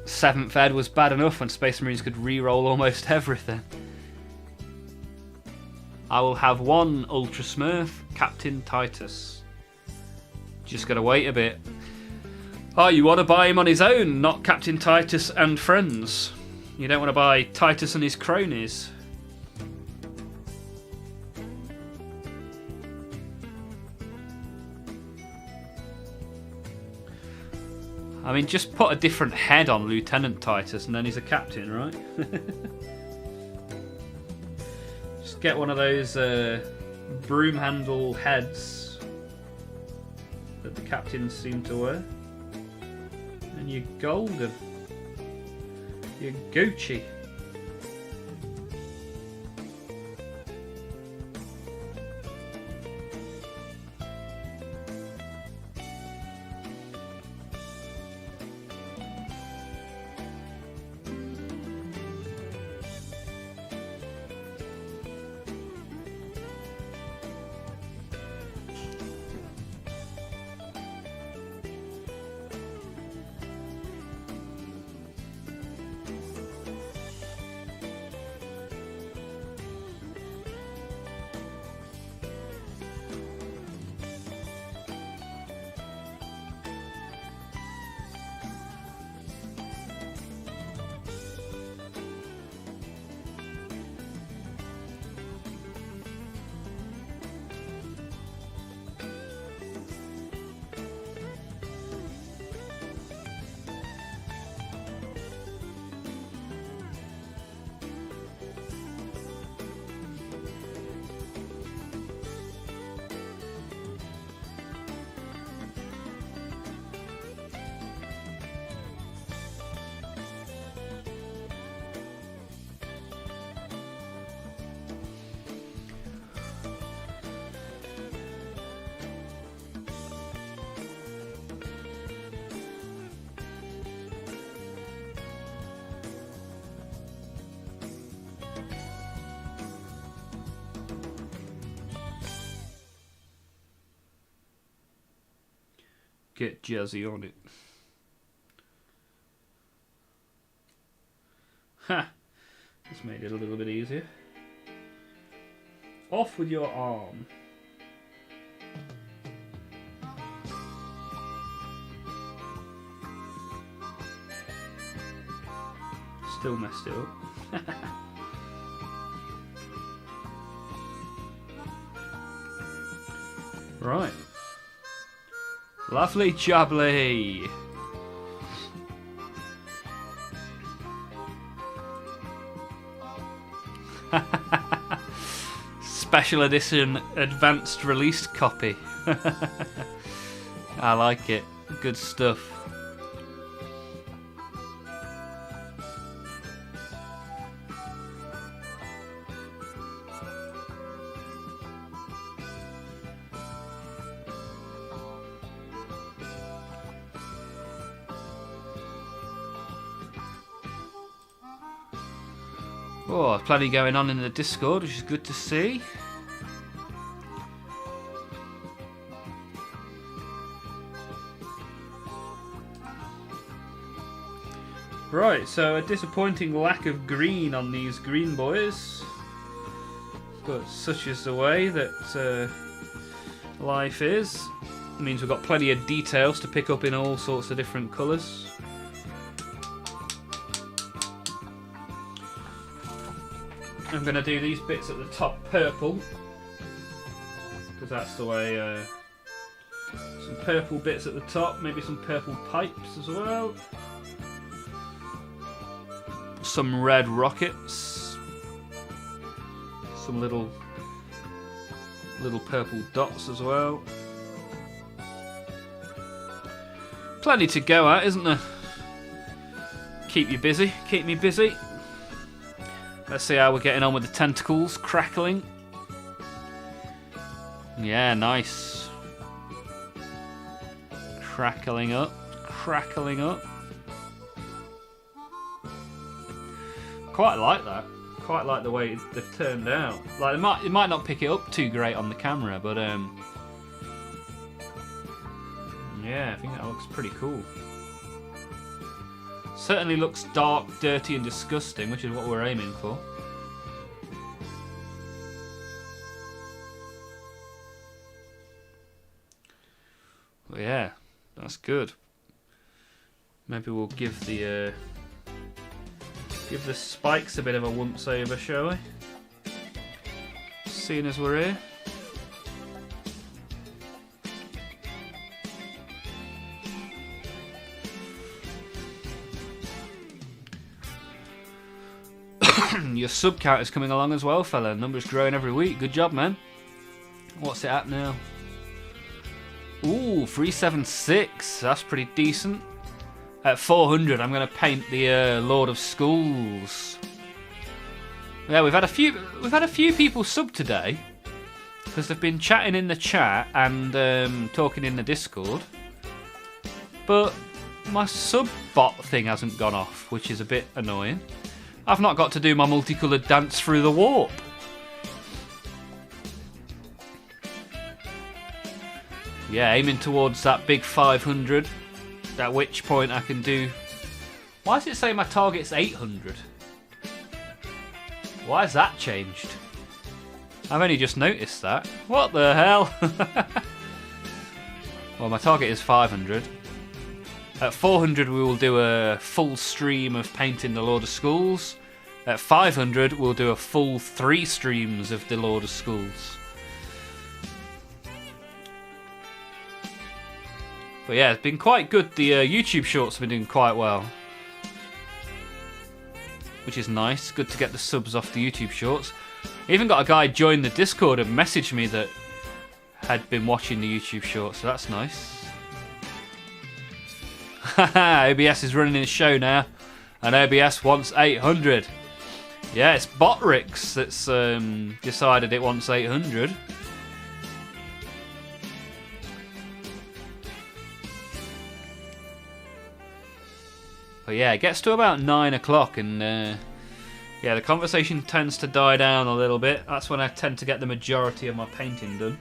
7th Ed was bad enough when Space Marines could re-roll almost everything. I will have one Ultra Smurf, Captain Titus. Just gotta wait a bit. Oh, you want to buy him on his own, not Captain Titus and friends. You don't want to buy Titus and his cronies. I mean, just put a different head on Lieutenant Titus and then he's a captain, right? Just get one of those broom handle heads that the captains seem to wear. And you're golden. You're Gucci. Get jazzy on it. Ha! This made it a little bit easier. Off with your arm. Still messed it up. Right. Lovely jubbly. Special edition advanced release copy. I like it. Good stuff. Oh, plenty going on in the Discord, which is good to see. Right, so a disappointing lack of green on these green boys. But such is the way that life is. It means we've got plenty of details to pick up in all sorts of different colours. I'm going to do these bits at the top purple, because that's the way. Some purple bits at the top, maybe some purple pipes as well. Some red rockets. Some little purple dots as well. Plenty to go at, isn't there? Keep you busy, keep me busy. Let's see how we're getting on with the tentacles. Crackling. Yeah, nice. Crackling up. Crackling up. Quite like that. Quite like the way they've turned out. Like it might not pick it up too great on the camera, but Yeah, I think that looks pretty cool. Certainly looks dark, dirty and disgusting, which is what we're aiming for. But yeah, that's good. Maybe we'll give the spikes a bit of a once over, shall we? Seeing as we're here. Your sub count is coming along as well, fella. Numbers growing every week. Good job, man. What's it at now? Ooh, 376. That's pretty decent. At 400, I'm going to paint the Lord of Schools. Yeah, we've had a few people sub today because they've been chatting in the chat and talking in the Discord. But my sub bot thing hasn't gone off, which is a bit annoying. I've not got to do my multicoloured dance through the warp. Yeah, aiming towards that big 500. At which point I can do... Why does it say my target's 800? Why has that changed? I've only just noticed that. What the hell? Well, my target is 500. At 400 we will do a full stream of painting the Lord of Schools. At 500 we'll do a full 3 streams of the Lord of Schools. But yeah, it's been quite good. The YouTube shorts have been doing quite well. Which is nice. Good to get the subs off the YouTube shorts. I even got a guy join the Discord and messaged me that had been watching the YouTube shorts, so that's nice. Haha, OBS is running his show now. And OBS wants 800. Yeah, it's Botrix that's decided it wants 800. But yeah, it gets to about 9 o'clock and yeah, the conversation tends to die down a little bit. That's when I tend to get the majority of my painting done.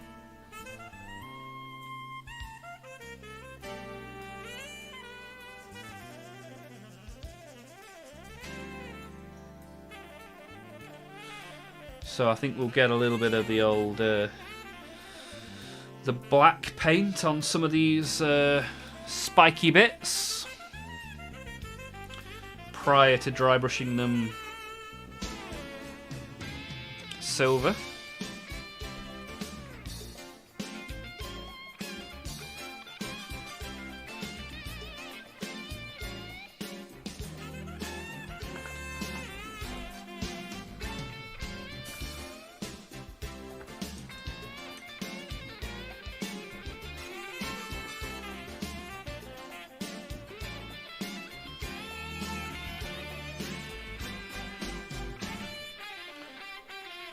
So I think we'll get a little bit of the old the black paint on some of these spiky bits prior to dry brushing them silver.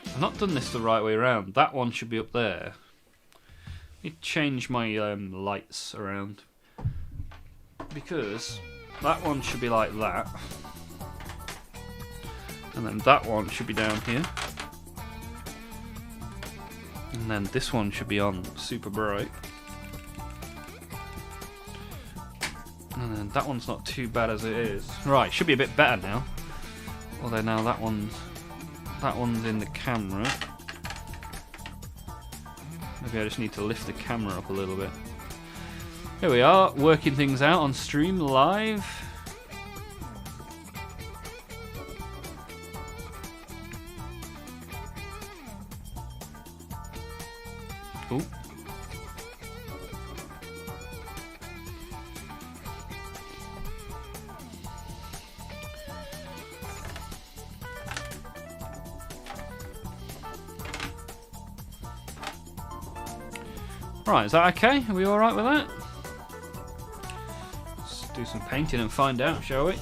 I've not done this the right way around. That one should be up there. Let me change my lights around. Because that one should be like that. And then that one should be down here. And then this one should be on super bright. And then that one's not too bad as it is. Right, should be a bit better now. Although now that one's in the camera. Maybe I just need to lift the camera up a little bit. Here we are, working things out on stream live. Ooh. Right, is that okay? Are we alright with that? Let's do some painting and find out, shall we?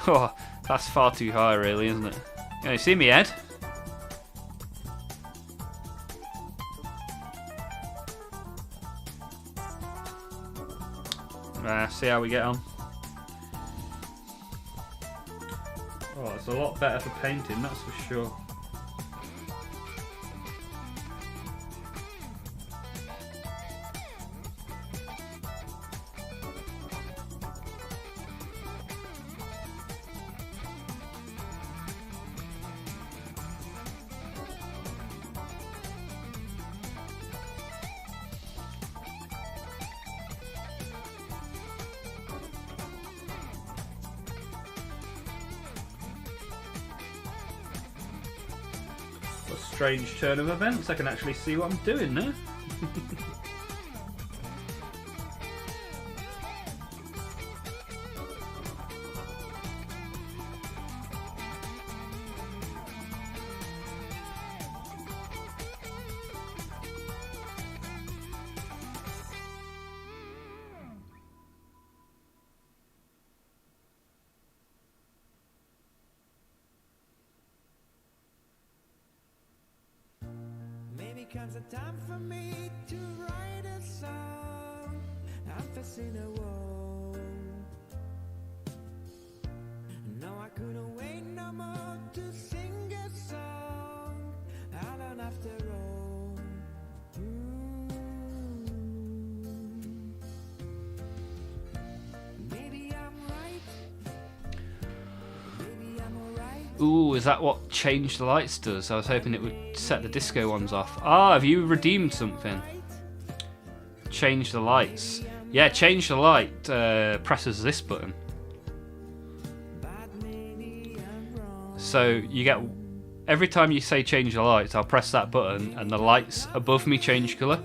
Oh, that's far too high really, isn't it? Can you see me, Ed? See how we get on. Oh, it's a lot better for painting, that's for sure. strange turn of events. I can actually see what I'm doing now. Maybe comes a time for me to write a song. I'm facing a wall. No, I couldn't wait no more to sing a song. Alone after all. Maybe I'm right. Maybe I'm alright. Ooh, is that what Change the Lights does? I was hoping it would set the disco ones off. Ah, have you redeemed something? Change the lights. Yeah, change the light presses this button. So you get, every time you say change the lights, I'll press that button and the lights above me change colour.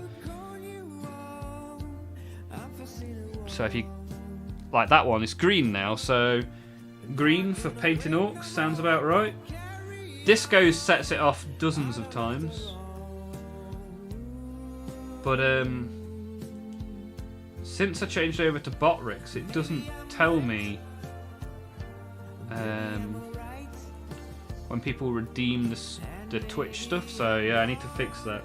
So if you, like that one, it's green now, so green for painting orcs sounds about right. Disco sets it off dozens of times. But since I changed over to Botrix, it doesn't tell me when people redeem the Twitch stuff, so yeah, I need to fix that.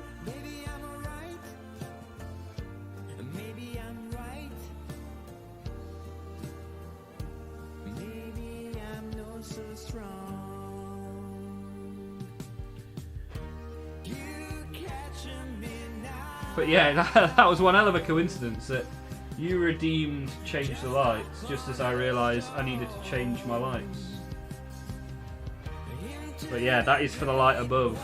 But yeah, that was one hell of a coincidence that you redeemed Change the Lights just as I realised I needed to change my lights. But yeah, that is for the light above.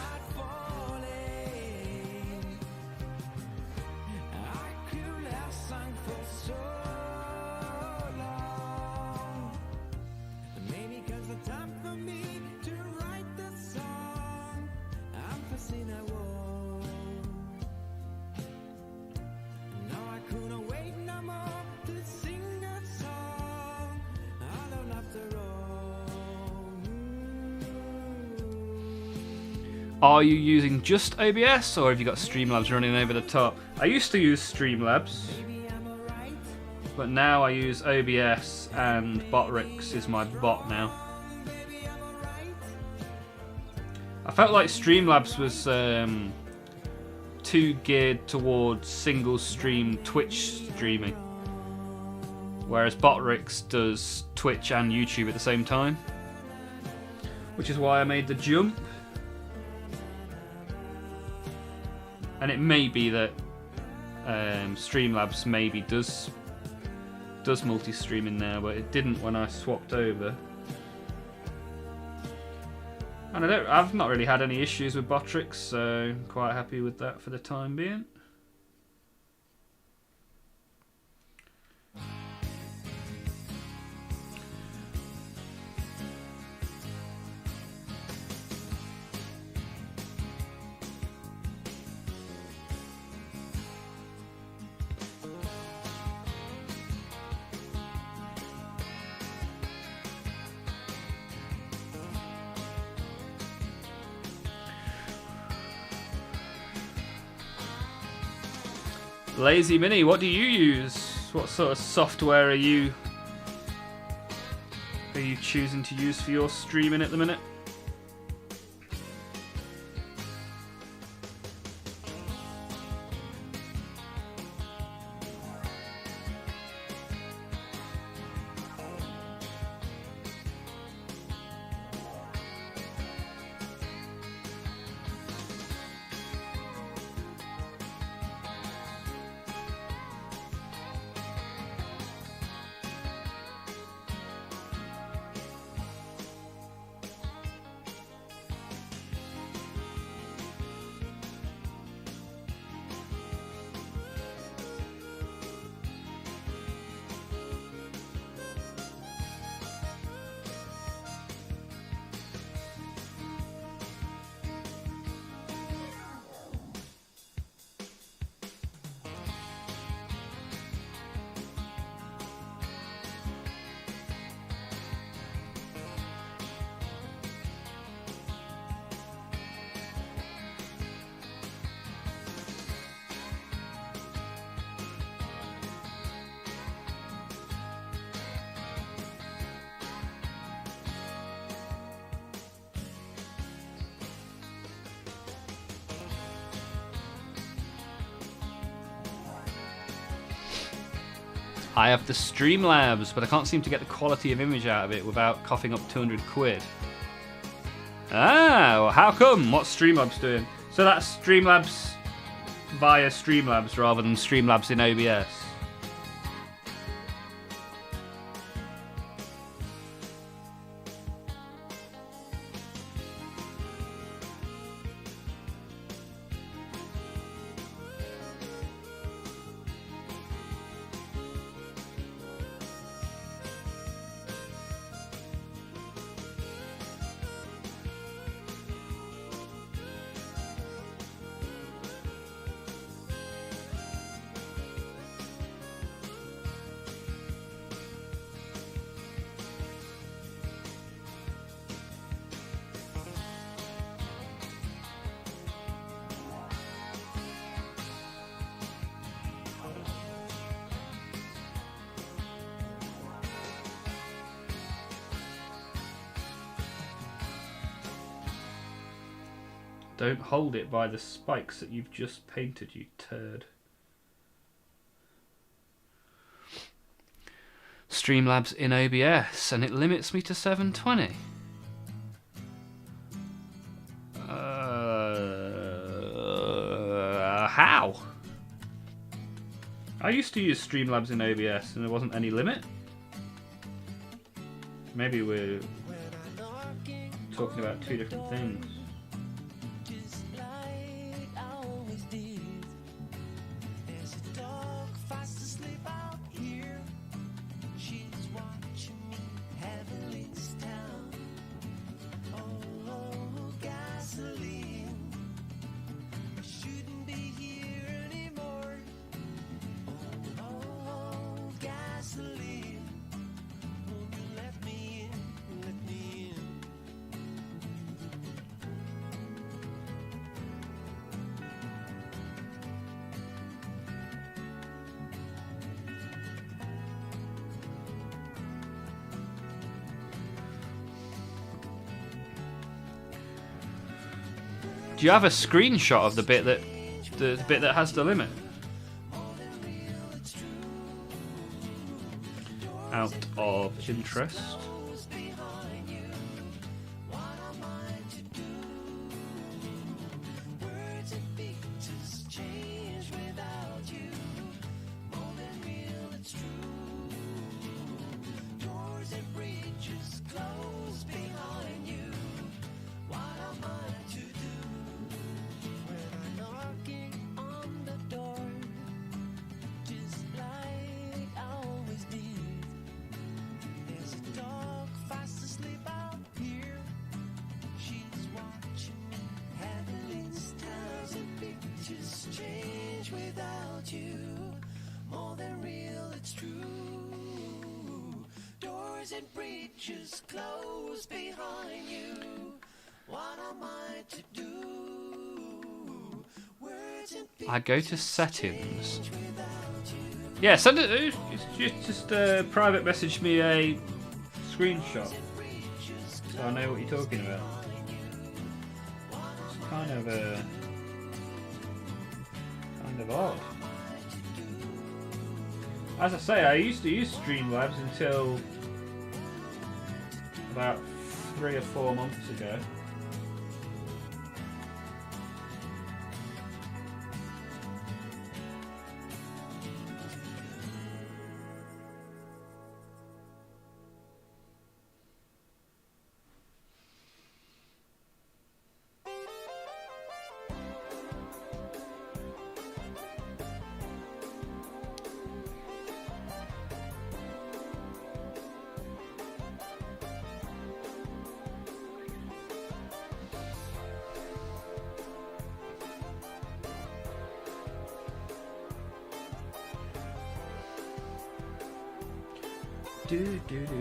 Are you using just OBS or have you got Streamlabs running over the top? I used to use Streamlabs, but now I use OBS and Botrix is my bot now. I felt like Streamlabs was too geared towards single stream Twitch streaming, whereas Botrix does Twitch and YouTube at the same time, which is why I made the jump. And it may be that Streamlabs maybe does multi-streaming now, but it didn't when I swapped over. And I've not really had any issues with Botrix, so I'm quite happy with that for the time being. Lazy Mini, what do you use? What sort of software are you choosing to use for your streaming at the minute? I have the Streamlabs, but I can't seem to get the quality of image out of it without coughing up 200 quid. Ah, well, how come? What's Streamlabs doing? So that's Streamlabs via Streamlabs rather than Streamlabs in OBS. Don't hold it by the spikes that you've just painted, you turd. Streamlabs in OBS, and it limits me to 720. How? I used to use Streamlabs in OBS and there wasn't any limit. Maybe we're talking about two different things. Do you have a screenshot of the bit that has the limit? Out of interest. I go to settings. Yeah, send it. Just private message me a screenshot so I know what you're talking about. It's kind of odd. As I say, I used to use Streamlabs until about 3 or 4 months ago. Do do do.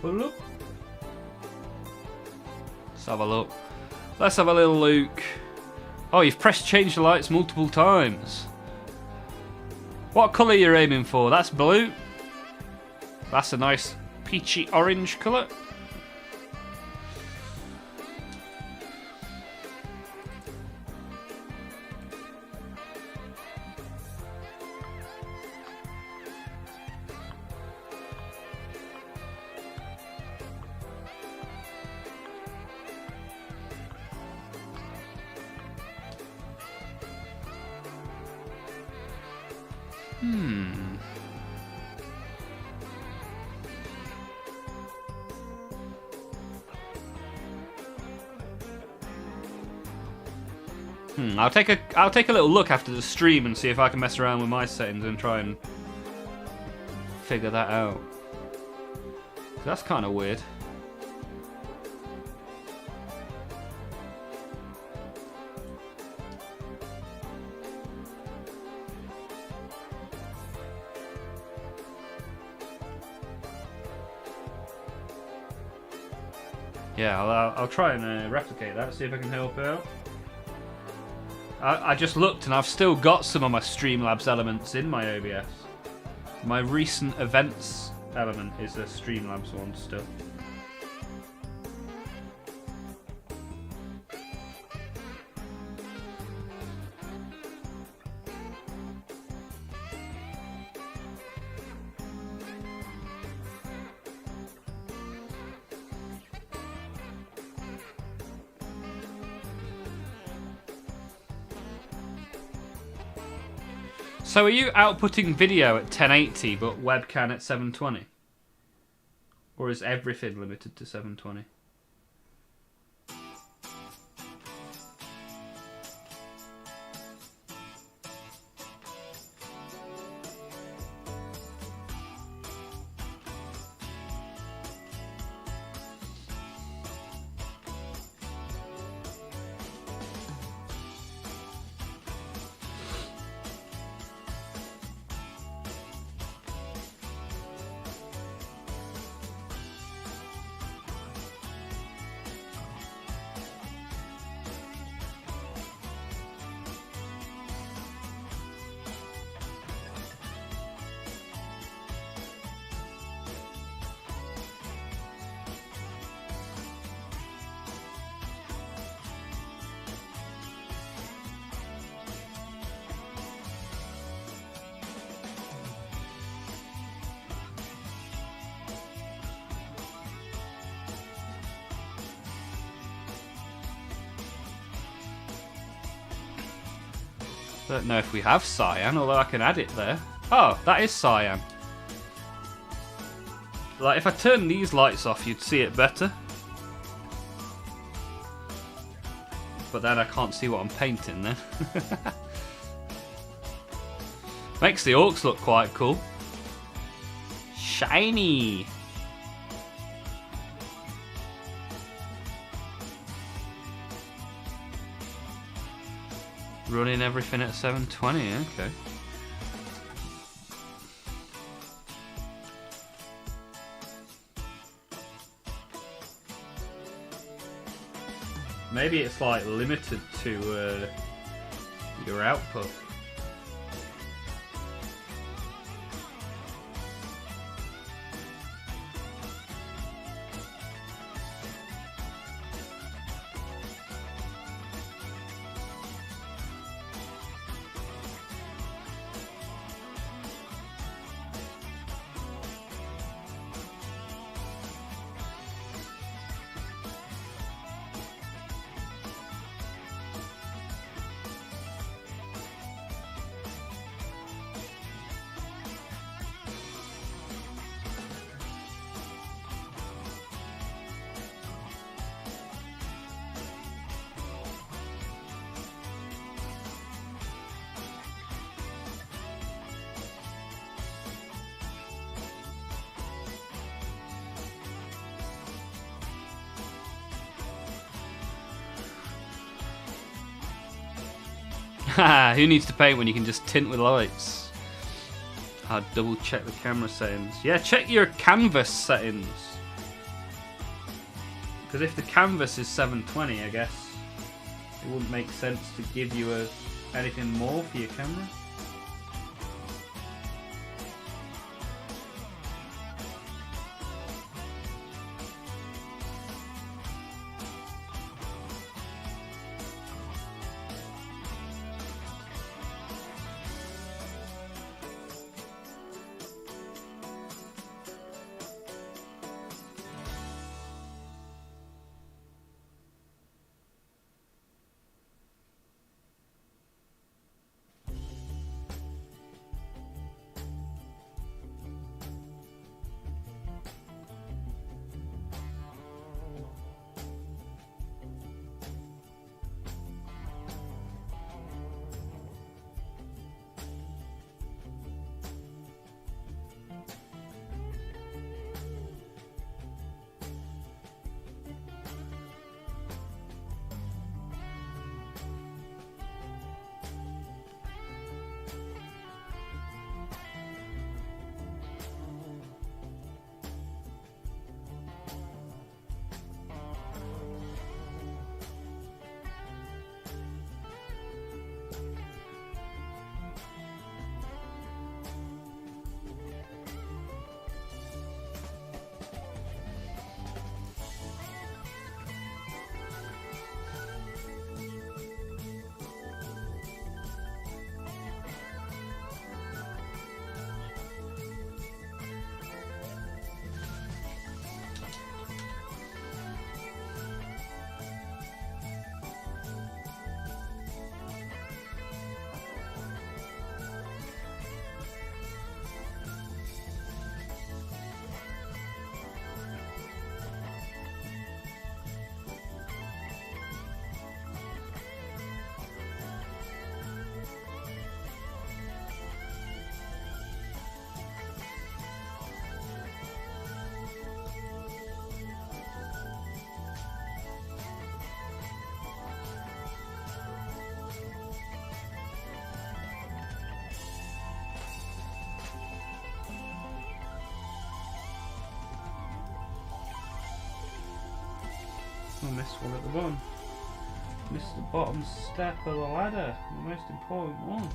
look. Let's have a look. Let's have a little look. Oh, you've pressed change the lights multiple times. What colour are you aiming for? That's blue. That's a nice peachy orange colour. I'll take a little look after the stream and see if I can mess around with my settings and try and figure that out. That's kind of weird. Yeah, I'll try and replicate that, see if I can help out. I just looked and I've still got some of my Streamlabs elements in my OBS. My recent events element is a Streamlabs one still. So are you outputting video at 1080 but webcam at 720? Or is everything limited to 720? Don't know if we have cyan, although I can add it there. Oh, that is cyan. Like, if I turn these lights off, you'd see it better. But then I can't see what I'm painting then. Makes the orcs look quite cool. Shiny! Running everything at 720, okay. Maybe it's like limited to your output. Who needs to paint when you can just tint with lights? I'll double check the camera settings. Yeah, check your canvas settings. Because if the canvas is 720, I guess it wouldn't make sense to give you anything more for your camera. I missed one at the bottom. Missed the bottom step of the ladder, the most important one.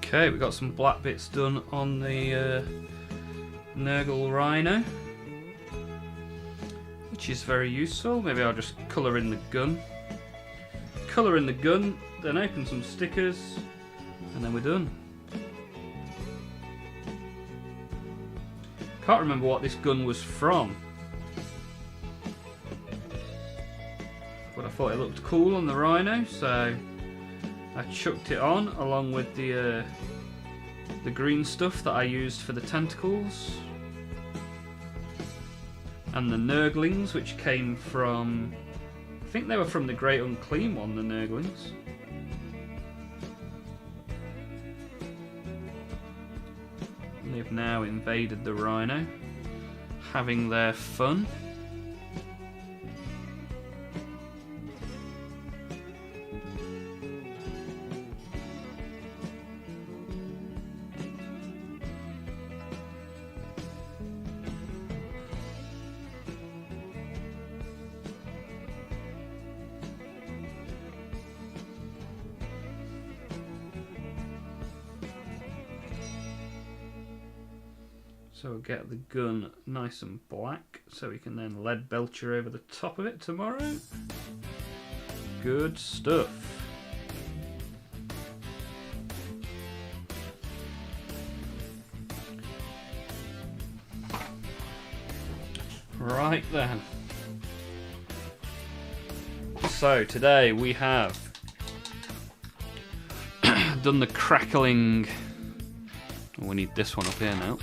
Okay, we got some black bits done on the Nurgle Rhino, which is very useful. Maybe I'll just colour in the gun. Colour in the gun, then open some stickers, and then we're done. Can't remember what this gun was from, but I thought it looked cool on the Rhino, so I chucked it on along with the green stuff that I used for the tentacles, and the Nurglings, which came from, I think they were from the Great Unclean one, the Nurglings. They've now invaded the Rhino, having their fun. So we'll get the gun nice and black, so we can then lead belcher over the top of it tomorrow. Good stuff. Right then. So today we have done the crackling. We need this one up here now.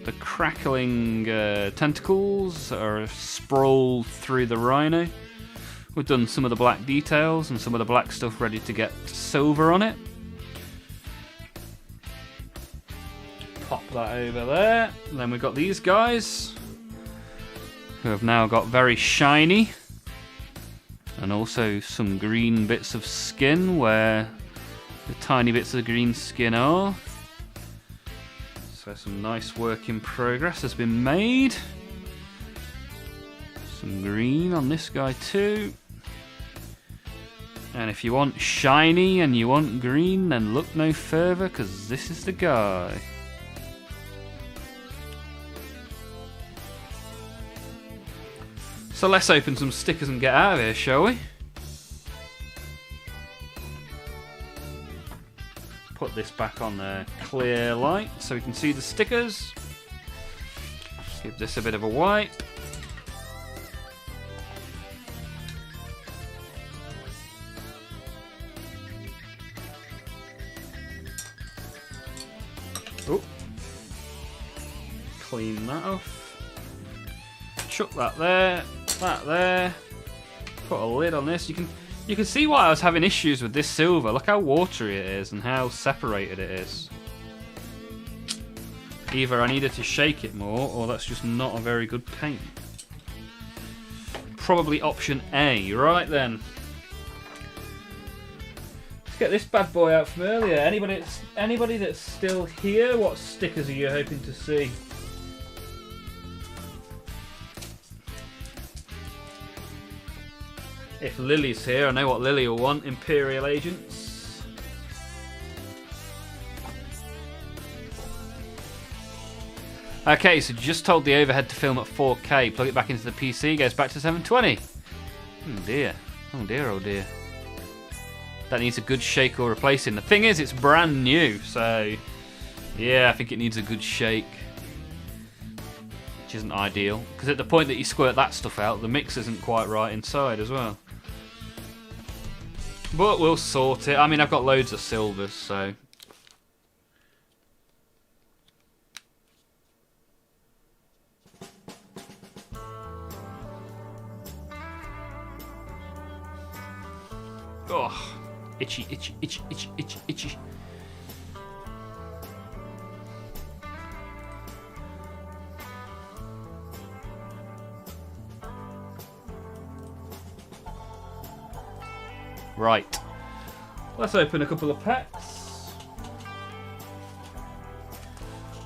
The crackling tentacles are sprawled through the Rhino. We've done some of the black details and some of the black stuff ready to get silver on it. Pop that over there. And then we've got these guys who have now got very shiny, and also some green bits of skin where the tiny bits of the green skin are. So some nice work in progress has been made. Some green on this guy too. And if you want shiny and you want green, then look no further, because this is the guy. So let's open some stickers and get out of here, shall we? Put this back on the clear light so we can see the stickers. Give this a bit of a wipe. Oh. Clean that off. Chuck that there. That there. Put a lid on this. You can see why I was having issues with this silver. Look how watery it is and how separated it is. Either I needed to shake it more, or that's just not a very good paint. Probably option A. Right then. Let's get this bad boy out from earlier. Anybody that's still here, what stickers are you hoping to see? If Lily's here, I know what Lily will want. Imperial Agents. Okay, so just told the overhead to film at 4K. Plug it back into the PC, goes back to 720. Oh dear. Oh dear, oh dear. That needs a good shake or replacing. The thing is, it's brand new, so yeah, I think it needs a good shake. Which isn't ideal, because at the point that you squirt that stuff out, the mix isn't quite right inside as well. But we'll sort it. I mean, I've got loads of silvers, so. Oh, itchy, itchy, itchy, itchy, itchy, itchy. Right, let's open a couple of packs.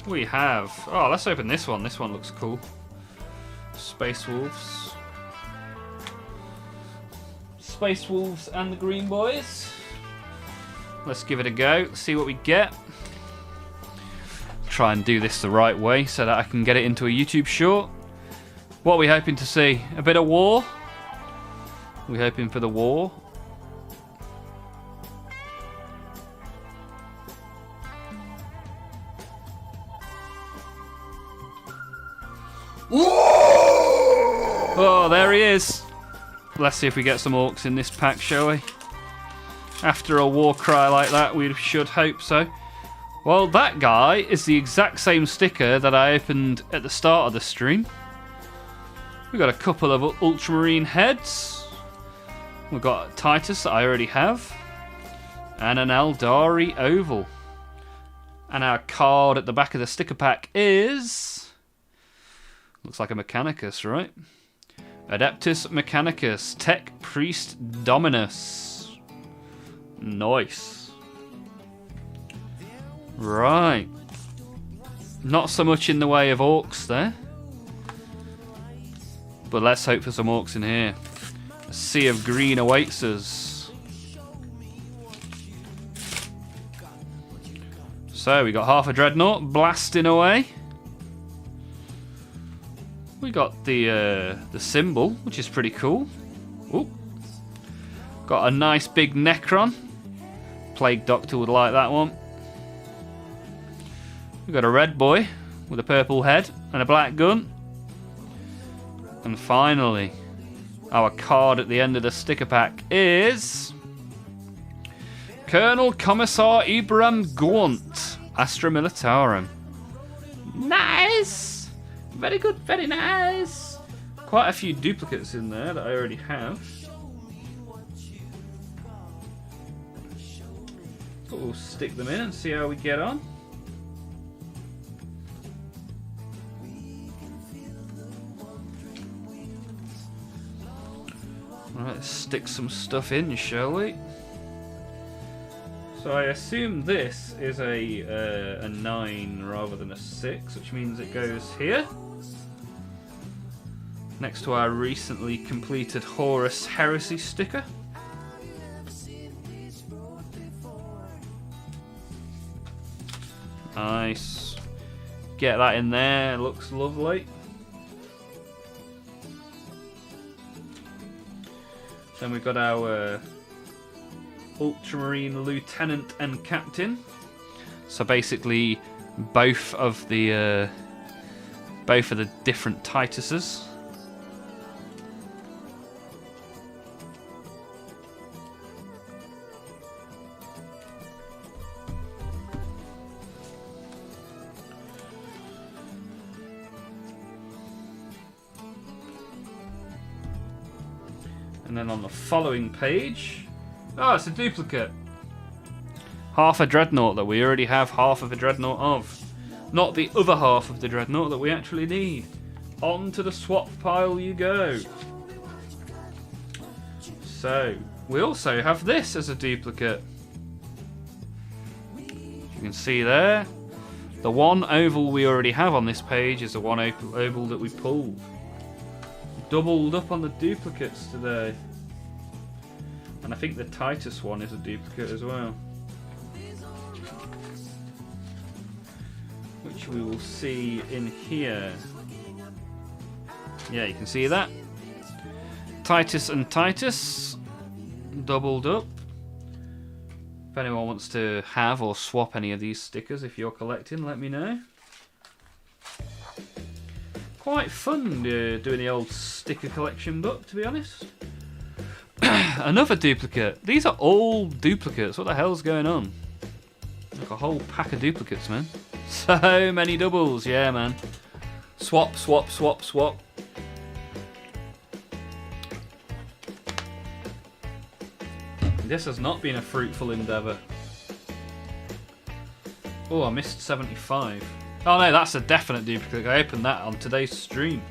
We have, oh, let's open this one. This one looks cool. Space Wolves. Space Wolves and the Green Boys. Let's give it a go, see what we get. Try and do this the right way so that I can get it into a YouTube short. What are we hoping to see? A bit of war? We're hoping for the war. Oh, there he is. Let's see if we get some orcs in this pack, shall we? After a war cry like that, we should hope so. Well, that guy is the exact same sticker that I opened at the start of the stream. We've got a couple of ultramarine heads. We've got Titus that I already have. And an Eldari oval. And our card at the back of the sticker pack is... looks like a Mechanicus, right? Adeptus Mechanicus, Tech Priest Dominus. Nice. Right. Not so much in the way of orcs there. But let's hope for some orcs in here. A sea of green awaits us. So we got half a dreadnought blasting away. We got the symbol, which is pretty cool. Ooh. Got a nice big Necron. Plague Doctor would like that one. We got a red boy with a purple head and a black gun. And finally, our card at the end of the sticker pack is Colonel Commissar Ibram Gaunt, Astra Militarum. Nice! Very good, very nice. Quite a few duplicates in there that I already have. But we'll stick them in and see how we get on. Right, let's stick some stuff in, shall we? So I assume this is a 9 rather than a 6, which means it goes here. Next to our recently completed Horus Heresy sticker. Nice. Get that in there, looks lovely. Then we've got our Ultramarine Lieutenant and Captain. So basically both of the different Tituses. And then on the following page, oh, it's a duplicate. Half a dreadnought that we already have half of a dreadnought of. Not the other half of the dreadnought that we actually need. On to the swap pile you go. So, we also have this as a duplicate. You can see there, the one oval we already have on this page is the one oval that we pulled. Doubled up on the duplicates today. And I think the Titus one is a duplicate as well. Which we will see in here. Yeah, you can see that. Titus and Titus. Doubled up. If anyone wants to have or swap any of these stickers, if you're collecting, let me know. Quite fun doing the old sticker collection book, to be honest. Another duplicate. These are all duplicates. What the hell's going on? Like a whole pack of duplicates, man. So many doubles. Yeah, man. Swap, swap, swap, swap. This has not been a fruitful endeavour. Oh, I missed 75. Oh no, that's a definite duplicate. I opened that on today's stream.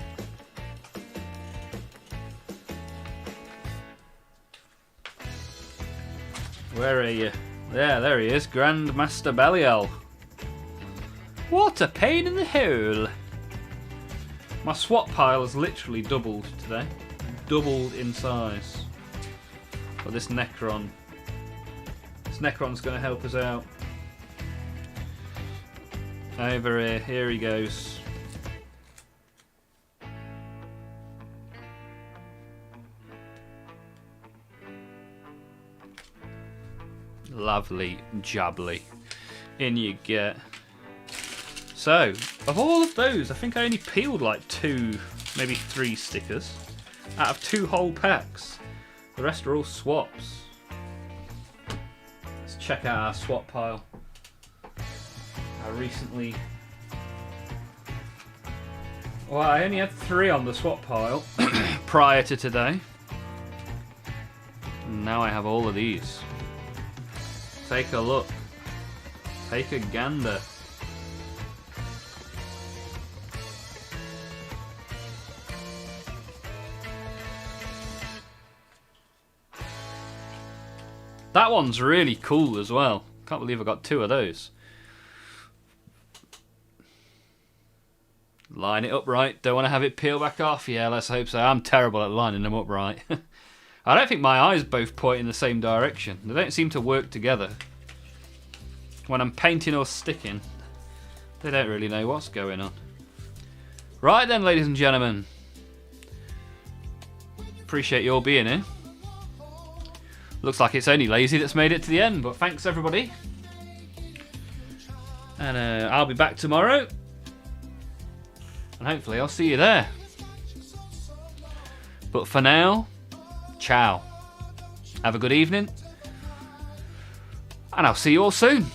Where are you? There he is. Grandmaster Belial. What a pain in the hole. My swap pile has literally doubled today. Doubled in size. But this Necron's going to help us out. Over here. Here he goes. Lovely jubbly. In you get. So, of all of those, I think I only peeled like 2, maybe 3 stickers out of 2 whole packs. The rest are all swaps. Let's check out our swap pile. I recently... Well, I only had 3 on the swap pile prior to today. And now I have all of these. Take a look. Take a gander. That one's really cool as well. Can't believe I got 2 of those. Line it up right. Don't want to have it peel back off. Yeah, let's hope so. I'm terrible at lining them up right. I don't think my eyes both point in the same direction. They don't seem to work together. When I'm painting or sticking, they don't really know what's going on. Right then, ladies and gentlemen. Appreciate you all being here. Looks like it's only Lazy that's made it to the end, but thanks everybody. And I'll be back tomorrow. And hopefully I'll see you there. But for now, ciao. Have a good evening. And I'll see you all soon.